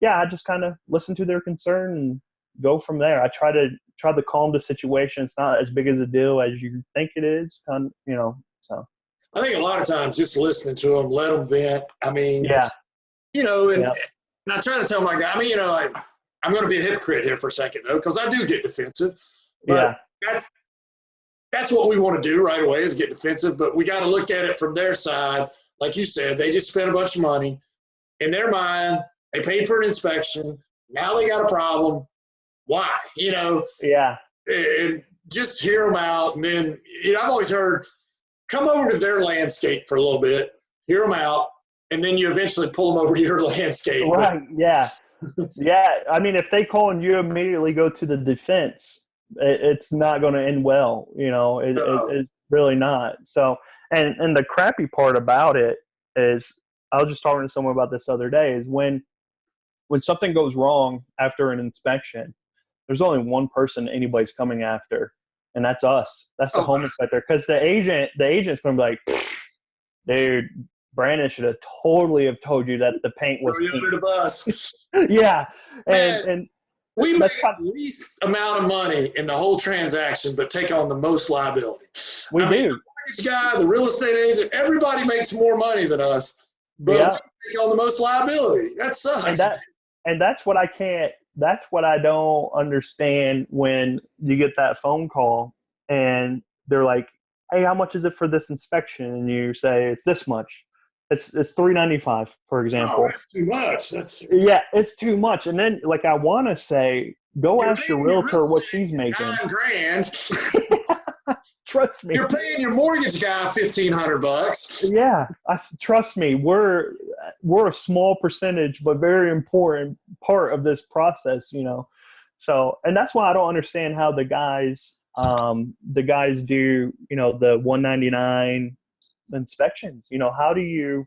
yeah, I just kind of listen to their concern and go from there. I try to calm the situation. It's not as big as a deal as you think it is. You know, so. I think a lot of times just listening to them, let them vent. I mean, yeah, you know, and I try to tell my guy, I mean, you know, I'm going to be a hypocrite here for a second, though, because I do get defensive. But that's what we want to do right away is get defensive. But we got to look at it from their side. Like you said, they just spent a bunch of money. In their mind, they paid for an inspection. Now they got a problem. Why? You know? Yeah. And just hear them out. And then, you know, I've always heard, come over to their landscape for a little bit, hear them out, and then you eventually pull them over to your landscape. Right, yeah. Yeah, I mean, if they call and you immediately go to the defense, it's not going to end well, you know. It's really not. So, and the crappy part about it is, I was just talking to someone about this the other day, is when something goes wrong after an inspection, there's only one person anybody's coming after, and that's us. That's the home inspector. Because the agent's going to be like, dude, Brandon should have totally have told you that the paint was pink. Under the bus. Yeah. And we make the least amount of money in the whole transaction, but take on the most liability. We do. The mortgage guy, the real estate agent, everybody makes more money than us, but we take on the most liability. That sucks. And that's what I don't understand when you get that phone call and they're like, hey, how much is it for this inspection? And you say, it's this much. It's $395, for example. Oh, that's too much. Yeah, it's too much. And then, like, I want to say, go ask your realtor what she's making. $9,000. Trust me. You're paying your mortgage guy $1,500. Yeah, trust me. We're a small percentage, but very important part of this process, you know. So, and that's why I don't understand how the guys do, you know, the 199 inspections. You know, how do you?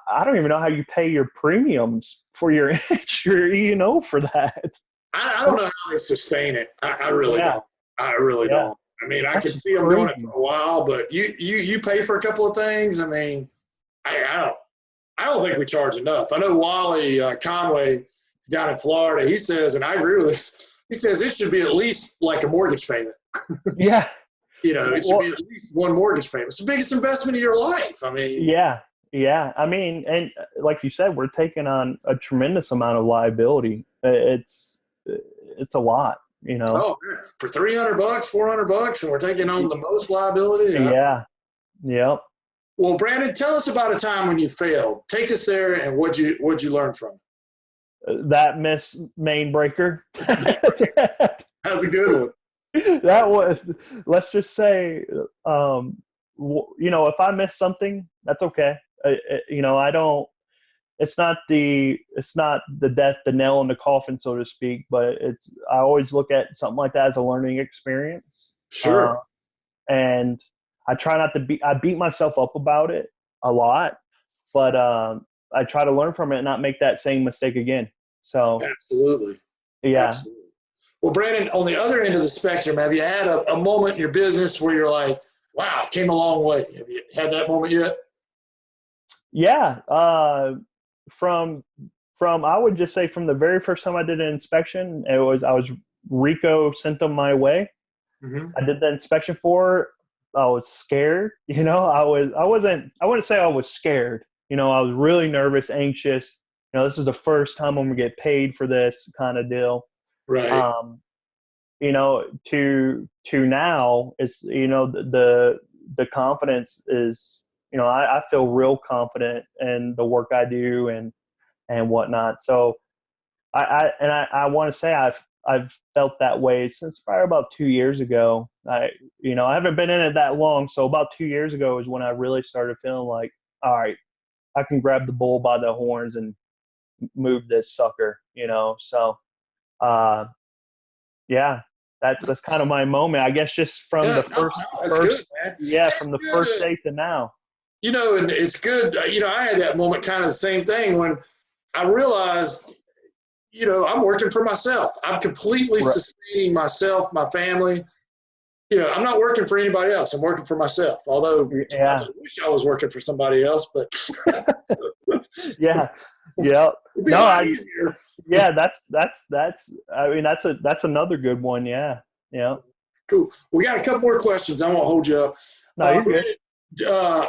I don't even know how you pay your premiums for your E&O for that. I don't know how they sustain it. I really don't. I really don't. I mean, I could see them doing it for a while, but you pay for a couple of things. I mean, I don't think we charge enough. I know Wally Conway is down in Florida. He says, and I agree with this, he says it should be at least like a mortgage payment. Yeah. You know, it should be at least one mortgage payment. It's the biggest investment of your life. I mean. Yeah. I mean, and like you said, we're taking on a tremendous amount of liability. It's a lot, you know. Oh, man. For $300, $400, and we're taking on the most liability. Yeah. Yep. Well, Brandon, tell us about a time when you failed. Take us there, and what'd you learn from it? That miss main breaker. That's a good one. That was, let's just say, you know, if I miss something, that's okay. You know, it's not the death, the nail in the coffin, so to speak, but I always look at something like that as a learning experience. Sure. And I try not to I beat myself up about it a lot, but I try to learn from it and not make that same mistake again. So absolutely. Yeah. Absolutely. Well, Brandon, on the other end of the spectrum, have you had a moment in your business where you're like, wow, came a long way? Have you had that moment yet? Yeah. From I would just say from the very first time I did an inspection, Rico sent them my way. Mm-hmm. I did the inspection for her. I was scared, you know. I wouldn't say I was scared, I was really nervous, anxious. This is the first time I'm gonna get paid for this kind of deal. Right. Um, to now, it's the confidence is, I feel real confident in the work I do and whatnot. So I want to say I've felt that way since probably about 2 years ago. I haven't been in it that long, so about 2 years ago is when I really started feeling like, all right, I can grab the bull by the horns and move this sucker. So uh, yeah, that's kind of my moment, I guess, just from Yeah, the no, first that's good, first man. yeah, It's from the first good. day to now. And it's good. I had that moment, kind of the same thing, when I realized, I'm working for myself. I'm completely Right. sustaining myself, my family. I'm not working for anybody else. I'm working for myself. Although sometimes Yeah. I wish I was working for somebody else, but Yeah. Yeah. it'd be a No, lot easier. yeah, that's I mean, that's another good one. Yeah. Yeah. Cool. We got a couple more questions. I won't hold you up. No, you're good. Uh,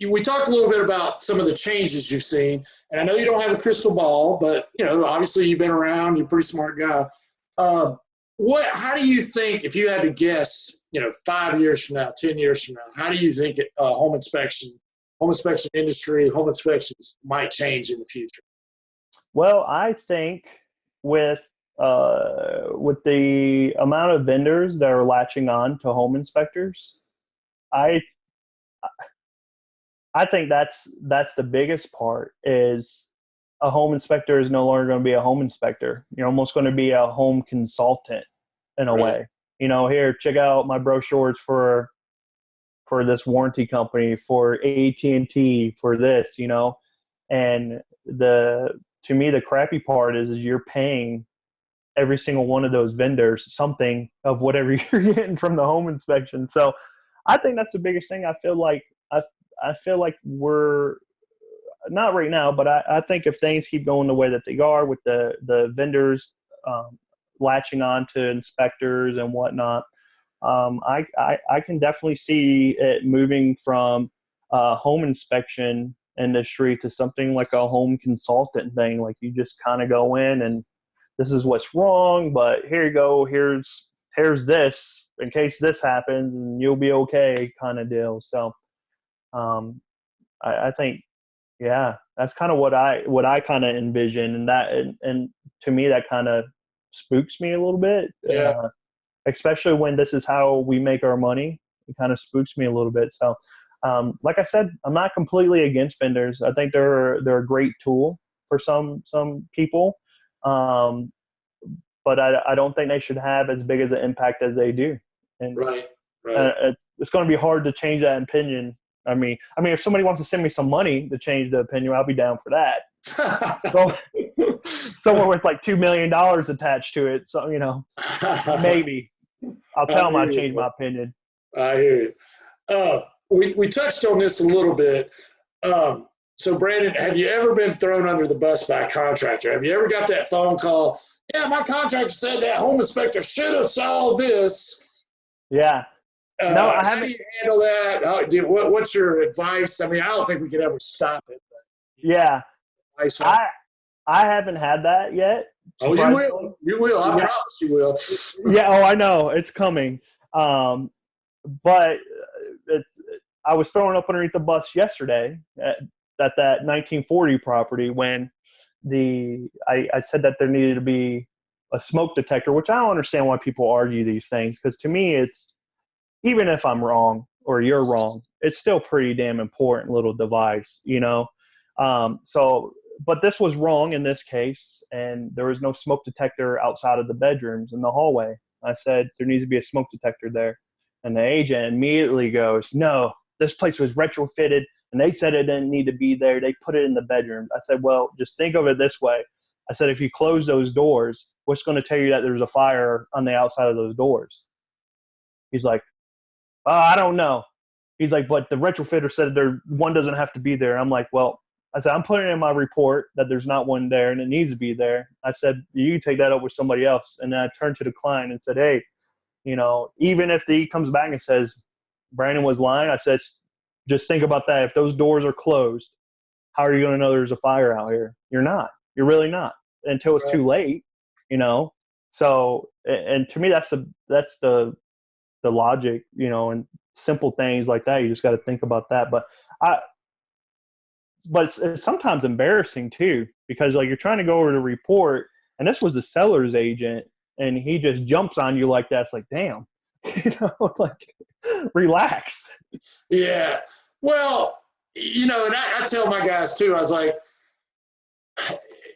we talked a little bit about some of the changes you've seen, and I know you don't have a crystal ball, but obviously you've been around. You're a pretty smart guy. Uh, How do you think, if you had to guess, 5 years from now, 10 years from now, how do you think home inspection industry, home inspections might change in the future? Well, I think with with the amount of vendors that are latching on to home inspectors, I I think that's the biggest part. Is a home inspector is no longer going to be a home inspector. You're almost going to be a home consultant in a Right. way. Here, check out my brochures for this warranty company, for AT&T, for this, and to me, the crappy part is you're paying every single one of those vendors something of whatever you're getting from the home inspection. So I think that's the biggest thing. I feel like we're not right now, but I think if things keep going the way that they are with the vendors um, latching on to inspectors and whatnot, I can definitely see it moving from home inspection industry to something like a home consultant thing. Like you just kind of go in and this is what's wrong, but here you go. Here's this in case this happens, and you'll be okay, kind of deal. So um, I think, yeah, that's kind of what I kind of envision, and to me that kind of spooks me a little bit. Yeah. Especially when this is how we make our money. It kind of spooks me a little bit. So, like I said, I'm not completely against vendors. I think they're a great tool for some people, um, but I don't think they should have as big as an impact as they do. And Right. Right. it's going to be hard to change that opinion. If somebody wants to send me some money to change the opinion, I'll be down for that. So, somewhere with like $2 million attached to it. So, maybe I'll tell them I'd change my opinion. I hear you. We touched on this a little bit. So, Brandon, have you ever been thrown under the bus by a contractor? Have you ever got that phone call? Yeah, my contractor said that home inspector should have saw this. Yeah. No, I haven't. How do you handle that? What's your advice? I don't think we could ever stop it. But, yeah. I haven't had that yet. Oh, you will. You will. I promise you will. Yeah. Oh, I know it's coming. But I was thrown up underneath the bus yesterday at that 1940 property when I said that there needed to be a smoke detector, which I don't understand why people argue these things, because to me it's, even if I'm wrong or you're wrong, it's still pretty damn important little device, but this was wrong in this case, and there was no smoke detector outside of the bedrooms in the hallway. I said there needs to be a smoke detector there, and the agent immediately goes, no, this place was retrofitted and they said it didn't need to be there. They put it in the bedroom. I said, well, just think of it this way. I said, if you close those doors, what's going to tell you that there's a fire on the outside of those doors? He's like, I don't know. He's like, but the retrofitter said one doesn't have to be there. I'm like, well, I said, I'm putting in my report that there's not one there and it needs to be there. I said, you can take that up with somebody else. And then I turned to the client and said, hey, even if he comes back and says Brandon was lying, I said, just think about that. If those doors are closed, how are you going to know there's a fire out here? You're not. You're really not until it's too late, you know? So, and to me, that's the logic, you know, and simple things like that. You just got to think about that. But it's sometimes embarrassing too, because like you're trying to go over to report, and this was the seller's agent, and he just jumps on you like that. It's like, damn, you know, like relax. Yeah. Well, you know, and I tell my guys too, I was like,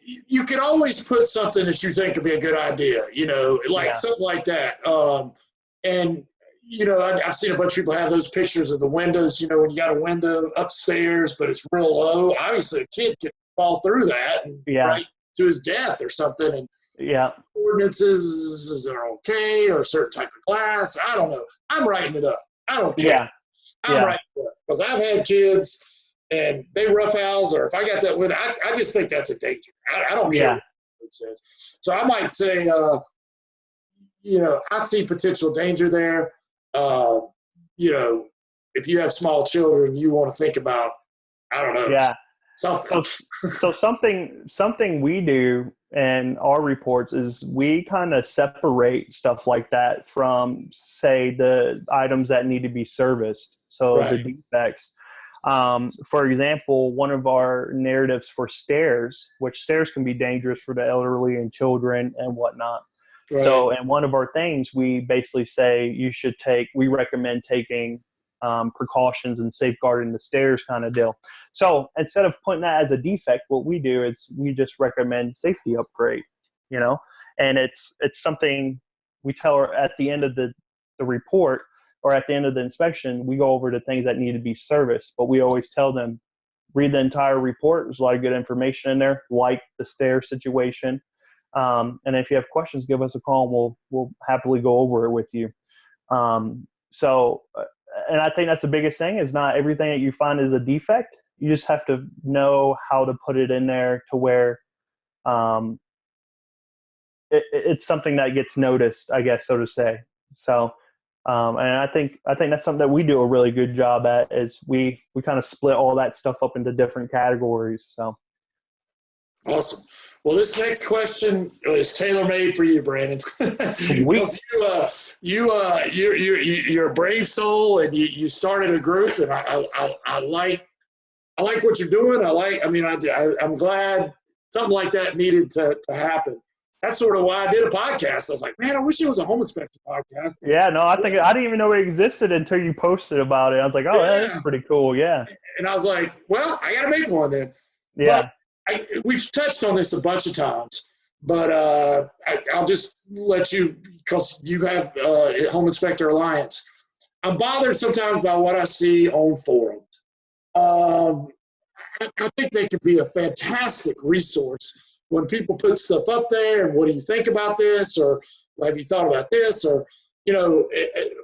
you can always put something that you think could be a good idea, you know, like something like that. And, you know, I've seen a bunch of people have those pictures of the windows, you know, when you got a window upstairs, but it's real low. Obviously, a kid could fall through that and right to his death or something. And ordinances are okay, or a certain type of glass. I don't know. I'm writing it up. I don't care. I'm writing it up because I've had kids and they roughhouse, or if I got that window, I just think that's a danger. I don't care what it says. So I might say, you know, I see potential danger there. You know, if you have small children, you want to think about, I don't know, something. So something we do in our reports is we kind of separate stuff like that from, say, the items that need to be serviced. So the defects. For example, one of our narratives for stairs, which stairs can be dangerous for the elderly and children and whatnot. So, in one of our things, we basically say we recommend taking precautions and safeguarding the stairs kind of deal. So instead of putting that as a defect, what we do is we just recommend safety upgrade, you know, and it's something we tell her at the end of the report, or at the end of the inspection. We go over the things that need to be serviced, but we always tell them, read the entire report. There's a lot of good information in there, like the stair situation. And if you have questions, give us a call and we'll happily go over it with you. And I think that's the biggest thing, is not everything that you find is a defect. You just have to know how to put it in there to where it's something that gets noticed, I guess, so to say. So, and I think that's something that we do a really good job at, is we kind of split all that stuff up into different categories. So. Awesome. Well, this next question is tailor-made for you, Brandon. Because you're a brave soul, and you started a group, and I like what you're doing. I'm glad something like that needed to happen. That's sort of why I did a podcast. I was like, man, I wish it was a home inspection podcast. Yeah, no, I didn't even know it existed until you posted about it. I was like, oh, that's pretty cool. Yeah. And I was like, well, I got to make one then. Yeah. But we've touched on this a bunch of times, but I'll just let you, because you have Home Inspector Alliance. I'm bothered sometimes by what I see on forums. I think they could be a fantastic resource when people put stuff up there, and what do you think about this, or have you thought about this, or, you know,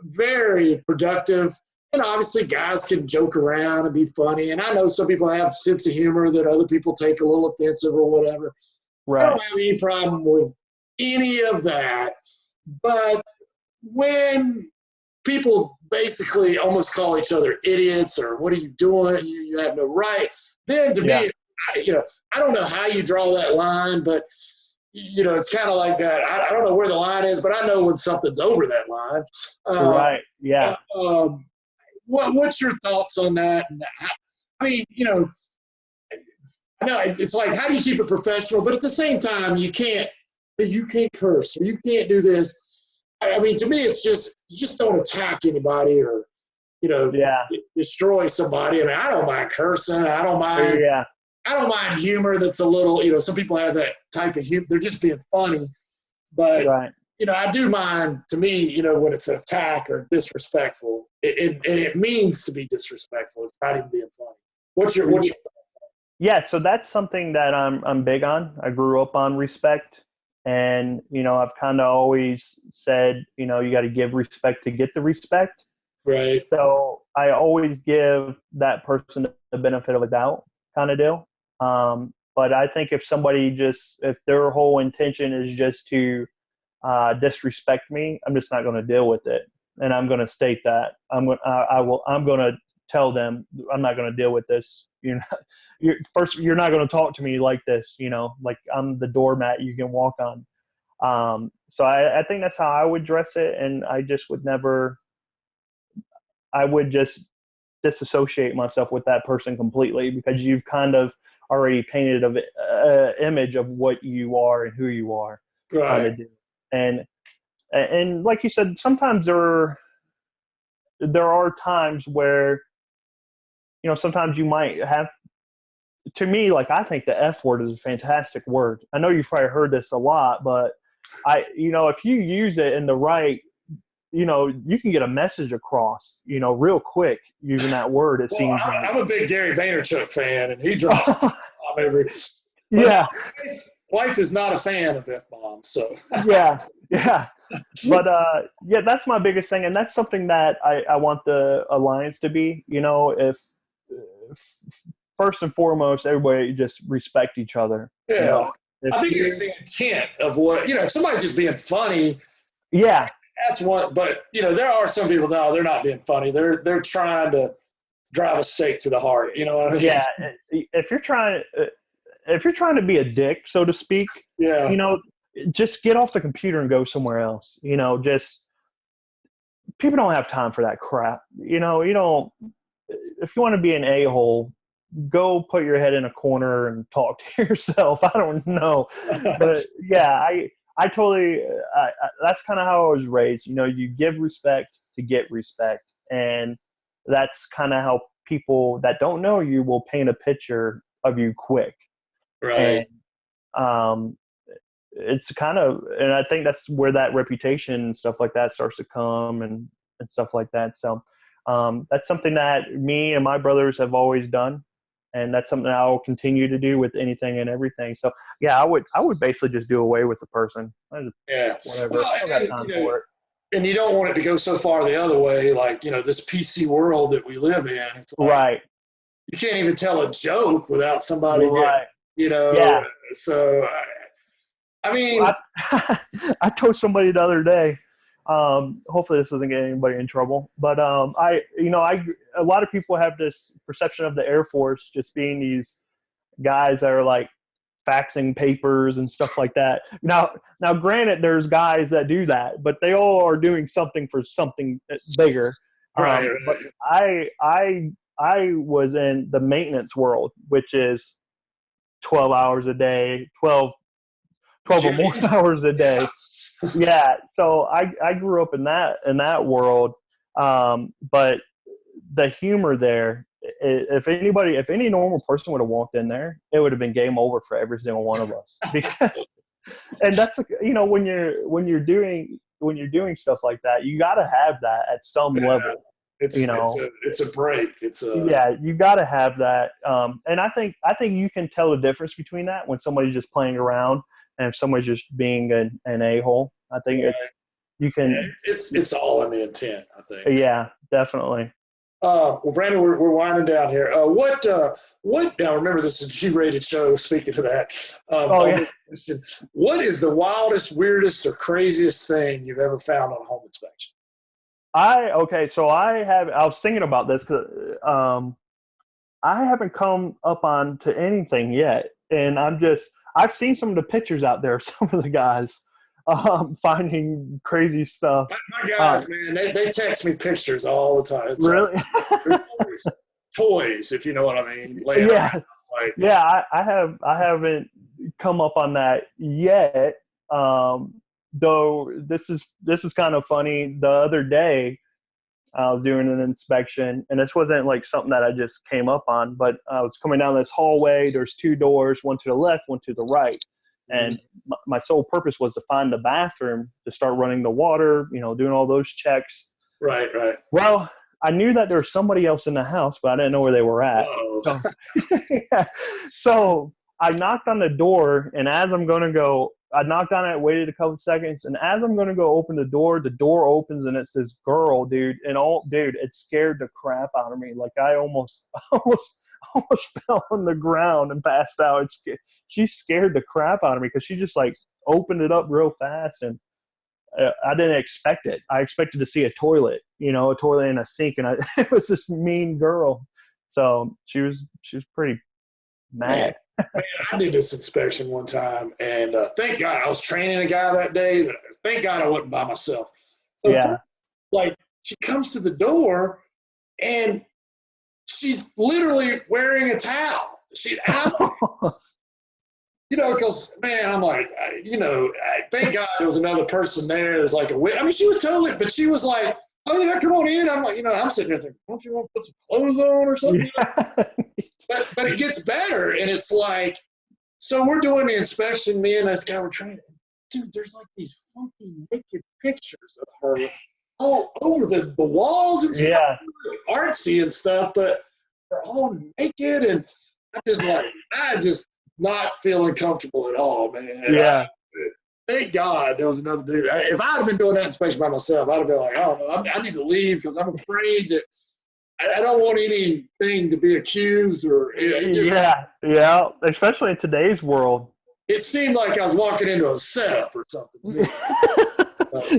very productive. And obviously guys can joke around and be funny. And I know some people have a sense of humor that other people take a little offensive or whatever. Right. I don't have any problem with any of that. But when people basically almost call each other idiots, or what are you doing? You have no right. Then to me, you know, I don't know how you draw that line, but, you know, it's kind of like that. I don't know where the line is, but I know when something's over that line. Right. Yeah. What's your thoughts on that? I mean, you know, I know it's like, how do you keep it professional? But at the same time, you can't curse, or you can't do this. I mean, to me, it's just, you just don't attack anybody, or, you know, destroy somebody. I mean, I don't mind cursing. I don't mind humor that's a little, you know, some people have that type of humor. They're just being funny. But you know, I do mind, to me, you know, when it's an attack or disrespectful, it means to be disrespectful. It's not even being funny. What's your thoughts? Yeah, so that's something that I'm big on. I grew up on respect, and, you know, I've kind of always said, you know, you got to give respect to get the respect. Right. So I always give that person the benefit of a doubt, kind of deal. But I think if their whole intention is just to disrespect me, I'm just not going to deal with it, and I'm going to state that I'm going to tell them, I'm not going to deal with this. You're not going to talk to me like this, like I'm the doormat you can walk on. So I think that's how I would dress it. And I just would never, I would just disassociate myself with that person completely, because you've kind of already painted an image of what you are and who you are. Right. Kind of do. And like you said, sometimes there are times where, sometimes you might have, to me, like, I think the F word is a fantastic word. I know you've probably heard this a lot, but if you use it in the right, you can get a message across, real quick using that word. It seems like. I'm a big Gary Vaynerchuk fan, and he drops every. Yeah. Wife is not a fan of F-bombs, so. Yeah. But that's my biggest thing, and that's something that I want the alliance to be. If first and foremost, everybody just respect each other. Yeah. I think it's the intent of what, if somebody's just being funny. Yeah. That's one, but there are some people, no, they're not being funny. They're trying to drive a stake to the heart. You know what I mean? Yeah. If you're trying to be a dick, so to speak, just get off the computer and go somewhere else. Just people don't have time for that crap. You don't. If you want to be an a-hole, go put your head in a corner and talk to yourself. I don't know, but yeah, I totally. That's kind of how I was raised. You give respect to get respect, and that's kind of how people that don't know you will paint a picture of you quick. Right. And it's kind of, and I think that's where that reputation and stuff like that starts to come and stuff like that. So that's something that me and my brothers have always done. And that's something I'll continue to do with anything and everything. So yeah, I would basically just do away with the person. Yeah. Whatever. Well, I don't got time for it. And you don't want it to go so far the other way, like, this PC world that we live in. It's like, right. You can't even tell a joke without somebody right. Yeah. So, I mean. I told somebody the other day, hopefully this doesn't get anybody in trouble, but a lot of people have this perception of the Air Force just being these guys that are like faxing papers and stuff like that. Now granted, there's guys that do that, but they all are doing something for something bigger. Right. But I was in the maintenance world, which is 12 hours a day, 12 or more hours a day. Yeah. So I grew up in that world. But the humor there, if any normal person would have walked in there, it would have been game over for every single one of us. And that's, when you're doing stuff like that, you got to have that at some level. It's a break. You got to have that. And I think you can tell the difference between that when somebody's just playing around and if somebody's just being an a-hole. I think you can. It's all in the intent, I think. Yeah, definitely. Well, Brandon, we're winding down here. What now? Remember, this is a G-rated show. Speaking of that, what is the wildest, weirdest, or craziest thing you've ever found on a home inspection? So I was thinking about this because I haven't come up on to anything yet, and I've seen some of the pictures out there of some of the guys finding crazy stuff. My guys, man, they text me pictures all the time. It's really? Like, toys, if you know what I mean. I haven't come up on that yet. Though this is kind of funny. The other day, I was doing an inspection, and this wasn't like something that I just came up on, but I was coming down this hallway. There's two doors, one to the left, one to the right. And my sole purpose was to find the bathroom to start running the water, doing all those checks. Right. Well, I knew that there was somebody else in the house, but I didn't know where they were at. So I knocked on the door, and as I'm going to go, I knocked on it, waited a couple of seconds, and as I'm going to go open the door opens, and it's this girl, dude. And it scared the crap out of me. Like I almost fell on the ground and passed out. She scared the crap out of me because she just like opened it up real fast, and I didn't expect it. I expected to see a toilet, a toilet and a sink, and it was this mean girl. So she was pretty mad. Man, I did this inspection one time, and thank God I was training a guy that day. But thank God I wasn't by myself. So Yeah. like she comes to the door, and she's literally wearing a towel. Because man, I'm like, thank God there was another person there. There's like she was totally, but she was like, oh yeah, come on in. I'm like, I'm sitting there thinking, don't you want to put some clothes on or something? Yeah. But it gets better, and it's like, so we're doing the inspection. Me and this guy were training. Dude, there's like these funky naked pictures of her all over the walls and stuff, artsy and stuff, but they're all naked, and I just not feeling comfortable at all, man. Yeah. Thank God there was another dude. If I'd have been doing that inspection by myself, I'd have been like, I don't know, I need to leave because I'm afraid that I don't want anything to be accused or. Yeah, especially in today's world. It seemed like I was walking into a setup or something.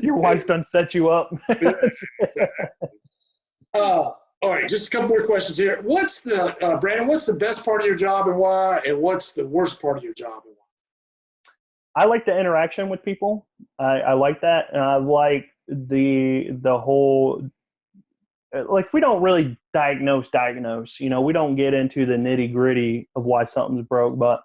Your wife done set you up. Yeah, exactly. All right, just a couple more questions here. What's Brandon, what's the best part of your job and why? And what's the worst part of your job and why? I like the interaction with people. I like that. And I like the whole, like, we don't really diagnose. We don't get into the nitty gritty of why something's broke, but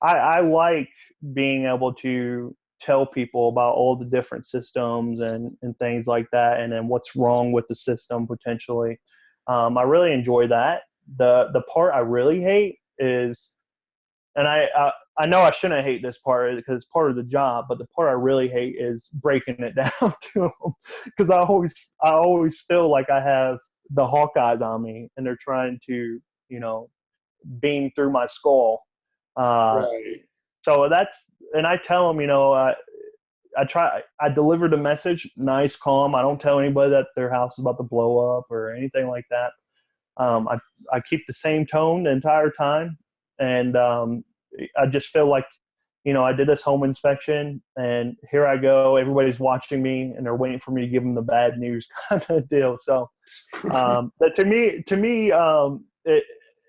I like being able to tell people about all the different systems and things like that, and then what's wrong with the system potentially. I really enjoy that. The part I really hate is, and I know I shouldn't hate this part because it's part of the job, but the part I really hate is breaking it down to them, because I always feel like I have the Hawkeyes on me and they're trying to, beam through my skull. Right. So and I tell them, I deliver the message nice, calm. I don't tell anybody that their house is about to blow up or anything like that. I keep the same tone the entire time. And I just feel like, I did this home inspection and here I go. Everybody's watching me and they're waiting for me to give them the bad news kind of deal. So but to me,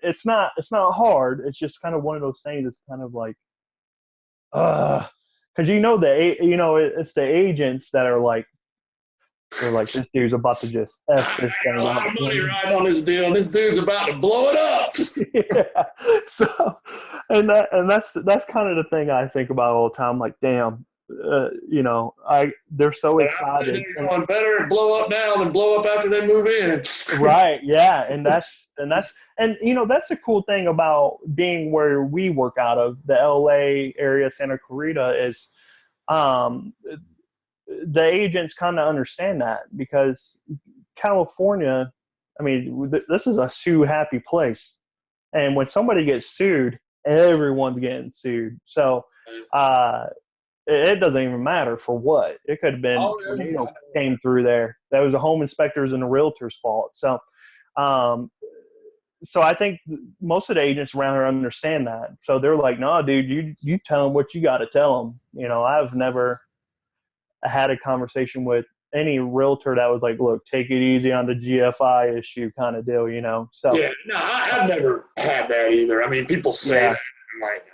it's not hard. It's just kind of one of those things that's kind of like, because it's the agents that are like, they're like, this dude's about to just F this thing up. A lot of money riding on this deal. This dude's about to blow it up. Yeah. So, and that's kind of the thing I think about all the time. Like, damn, they're so excited. They're going better blow up now than blow up after they move in. Right. Yeah. And that's the cool thing about being where we work out of, the LA area, Santa Clarita, is, the agents kind of understand that, because California, I mean, this is a sue happy place. And when somebody gets sued, everyone's getting sued. So it doesn't even matter for what. It could have been came through there. That was the home inspectors and the realtor's fault. So so I think most of the agents around here understand that. So they're like, no, dude, you tell them what you got to tell them. I've never had a conversation with any realtor that was like, look, take it easy on the GFI issue kind of deal, So yeah, no, I've never had that either. I mean, people say that. I'm like,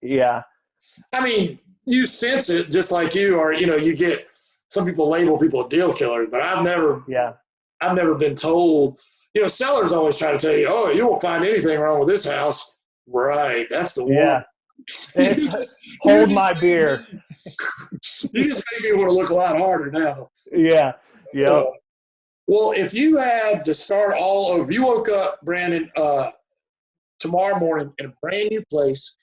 yeah. I mean, you sense it just like you are. You get some people label people deal killers, but I've never been told. Sellers always try to tell you, oh, you won't find anything wrong with this house. Right, that's the one. Yeah. Hold my beer. You just made me want to look a lot harder now. Yeah. Yeah. Well, if you had to start all over, you woke up, Brandon, tomorrow morning in a brand new place,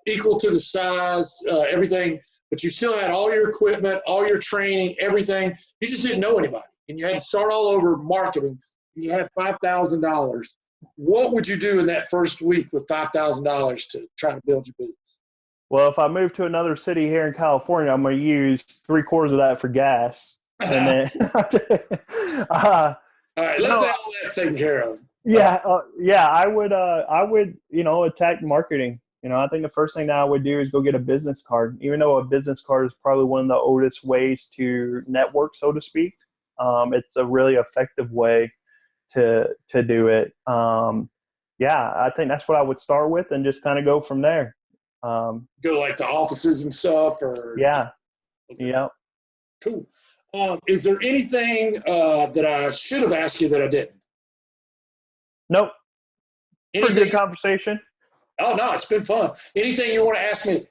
equal to the size, everything, but you still had all your equipment, all your training, everything. You just didn't know anybody, and you had to start all over marketing, and you had $5,000. What would you do in that first week with $5,000 to try to build your business? Well, if I move to another city here in California, I'm going to use 3/4 of that for gas. And then, all right, let's say all that's taken care of. Yeah, I would, attack marketing. I think the first thing that I would do is go get a business card, even though a business card is probably one of the oldest ways to network, so to speak. It's a really effective way to do it. Yeah, I think that's what I would start with and just kind of go from there. Go like to offices and stuff, or Yeah. okay. Yeah. Cool. Is there anything that I should have asked you that I didn't? Nope. Pretty Anything? good conversation. Oh no, it's been fun. Anything you want to ask me?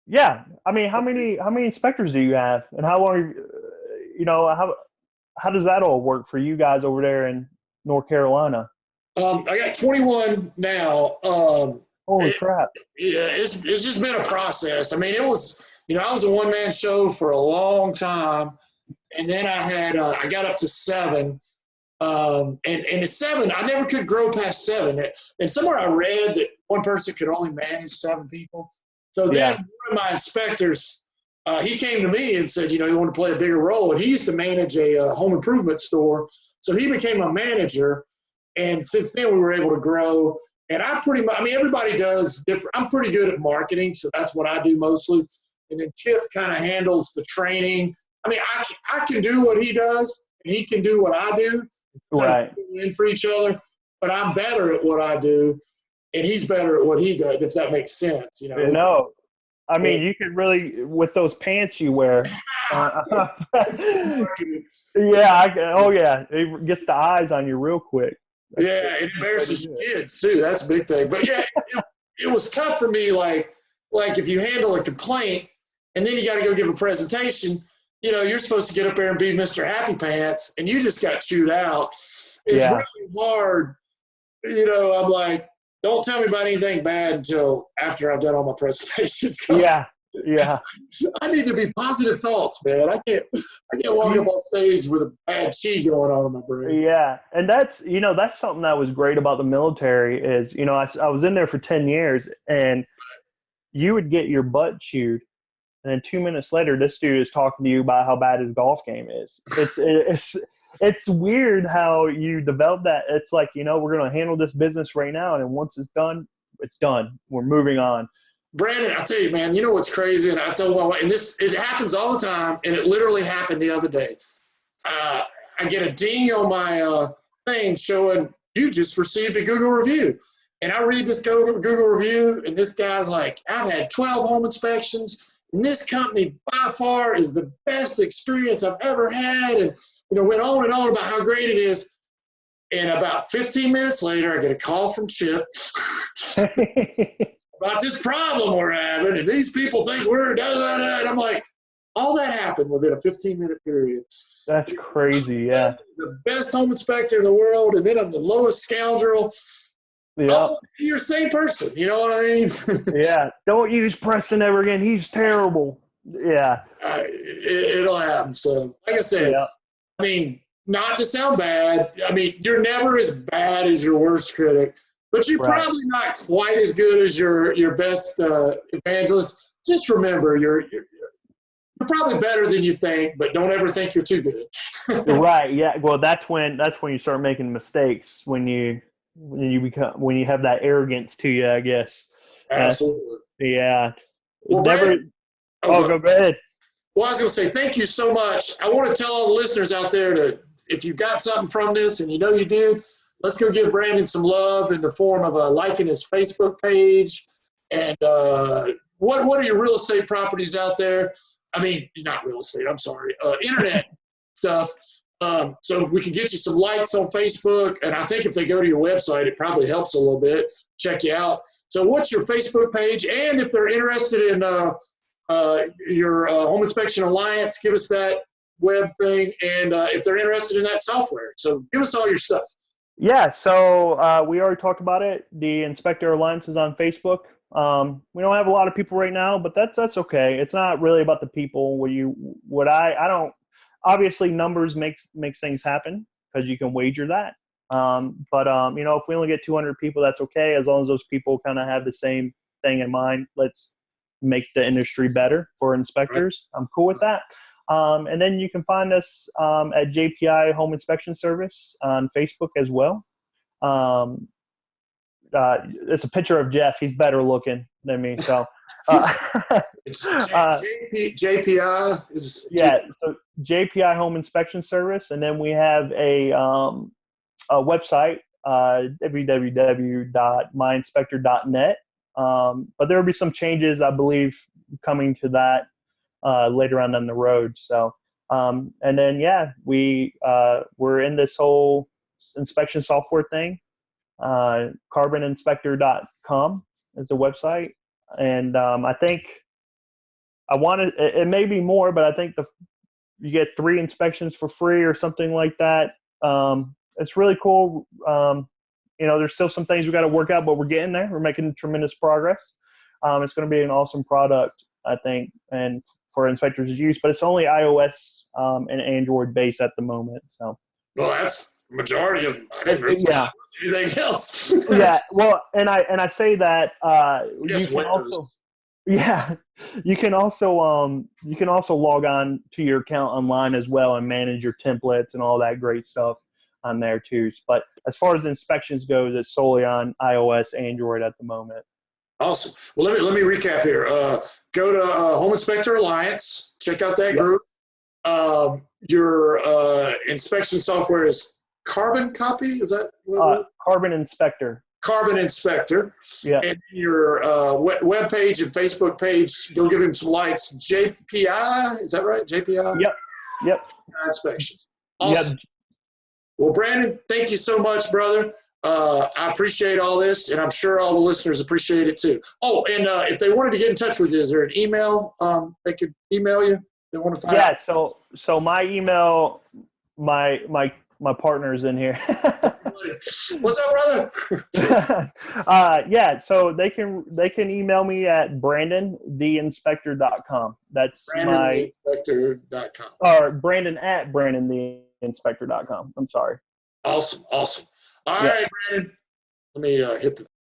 Yeah. I mean, how many inspectors do you have, and how long? How does that all work for you guys over there in North Carolina? I got 21 now. Holy crap! Yeah, it's just been a process. I mean, it was, I was a one-man show for a long time, and then I got up to 7. And at 7, I never could grow past 7. And somewhere I read that one person could only manage 7 people. So then one of my inspectors, he came to me and said, he wanted to play a bigger role. And he used to manage a home improvement store. So he became a manager. And since then, we were able to grow. And everybody does different. I'm pretty good at marketing, so that's what I do mostly. And then Chip kind of handles the training. I mean, I can do what he does, and he can do what I do. Right. In for each other, but I'm better at what I do, and he's better at what he does. If that makes sense, No, I mean, you could really, with those pants you wear. Yeah. Oh yeah, it gets the eyes on you real quick. Yeah, it embarrasses kids too. That's a big thing. But yeah, it was tough for me. Like if you handle a complaint and then you got to go give a presentation, you're supposed to get up there and be Mr. Happy Pants, and you just got chewed out. It's really hard. I'm like, don't tell me about anything bad until after I've done all my presentations. Yeah. I need to be positive thoughts, man. I can't walk up on stage with a bad chi going on in my brain. Yeah, and that's something that was great about the military is, I was in there for 10 years, and you would get your butt chewed, and then 2 minutes later, this dude is talking to you about how bad his golf game is. It's weird how you develop that. It's like, we're going to handle this business right now, and then once it's done, it's done. We're moving on. Brandon, I tell you, man, you know what's crazy? And I told my wife, and it happens all the time, and it literally happened the other day. I get a ding on my thing showing you just received a Google review. And I read this Google review, and this guy's like, I've had 12 home inspections, and this company by far is the best experience I've ever had. And, went on and on about how great it is. And about 15 minutes later, I get a call from Chip about this problem we're having, and these people think we're da-da-da. And I'm like, all that happened within a 15-minute period. That's crazy, yeah. The best home inspector in the world, and then I'm the lowest scoundrel. Yeah. Oh, you're the same person, you know what I mean? Yeah, don't use Preston ever again. He's terrible. Yeah. It'll happen. So, like I said, I mean, not to sound bad, I mean, you're never as bad as your worst critic, but you're probably not quite as good as your best evangelist. Just remember, you're probably better than you think, but don't ever think you're too good. Right. Yeah. Well, that's when you start making mistakes, when you have that arrogance to you, I guess. Absolutely. Yeah. Well, never. Brandon, Go ahead. Well, I was going to say, thank you so much. I want to tell all the listeners out there if you got something from this, and you did, let's go give Brandon some love in the form of liking his Facebook page. And what are your real estate properties out there? I mean, not real estate, I'm sorry, internet stuff. So we can get you some likes on Facebook. And I think if they go to your website, it probably helps a little bit. Check you out. So what's your Facebook page? And if they're interested in your Home Inspection Alliance, give us that web thing. And if they're interested in that software, so give us all your stuff. Yeah, so we already talked about it. The Inspector Alliance is on Facebook. We don't have a lot of people right now, but that's okay. It's not really about the people. I don't. Obviously, numbers makes things happen because you can wager that. But if we only get 200 people, that's okay, as long as those people kind of have the same thing in mind. Let's make the industry better for inspectors. I'm cool with that. And then you can find us at JPI Home Inspection Service on Facebook as well. it's a picture of Jeff. He's better looking than me. So it's JPI is yeah. So JPI Home Inspection Service, and then we have a website, www.myinspector.net. But there will be some changes, I believe, coming to that later on down the road. So, and then we're in this whole inspection software thing. Carboninspector.com is the website, and I think it may be more, but I think you get 3 inspections for free or something like that. It's really cool. There's still some things we got to work out, but we're getting there. We're making tremendous progress. It's going to be an awesome product, I think, and for inspectors to use, but it's only iOS and Android based at the moment. So, well, that's the majority of them. I didn't really know anything else. Yeah. Well, and I say that you can Windows. also, yeah, you can also log on to your account online as well and manage your templates and all that great stuff on there too. But as far as inspections goes, it's solely on iOS, Android at the moment. Awesome. Well, let me recap here. Go to Home Inspector Alliance. Check out that group. Your inspection software is Carbon Copy. Is that what Carbon Inspector? Carbon Inspector. Yeah. And your web page and Facebook page, go give him some likes. JPI. Is that right? JPI. Yep. Inspections. Awesome. Yep. Well, Brandon, thank you so much, brother. I appreciate all this, and I'm sure all the listeners appreciate it too. Oh, and if they wanted to get in touch with you, is there an email they could email you? They want to find out? So my email, my partner's in here. What's up, brother? So they can email me at brandontheinspector.com. That's brandontheinspector.com. Or Brandon at brandontheinspector.com. I'm sorry. Awesome. All right, Brandon. Let me hit the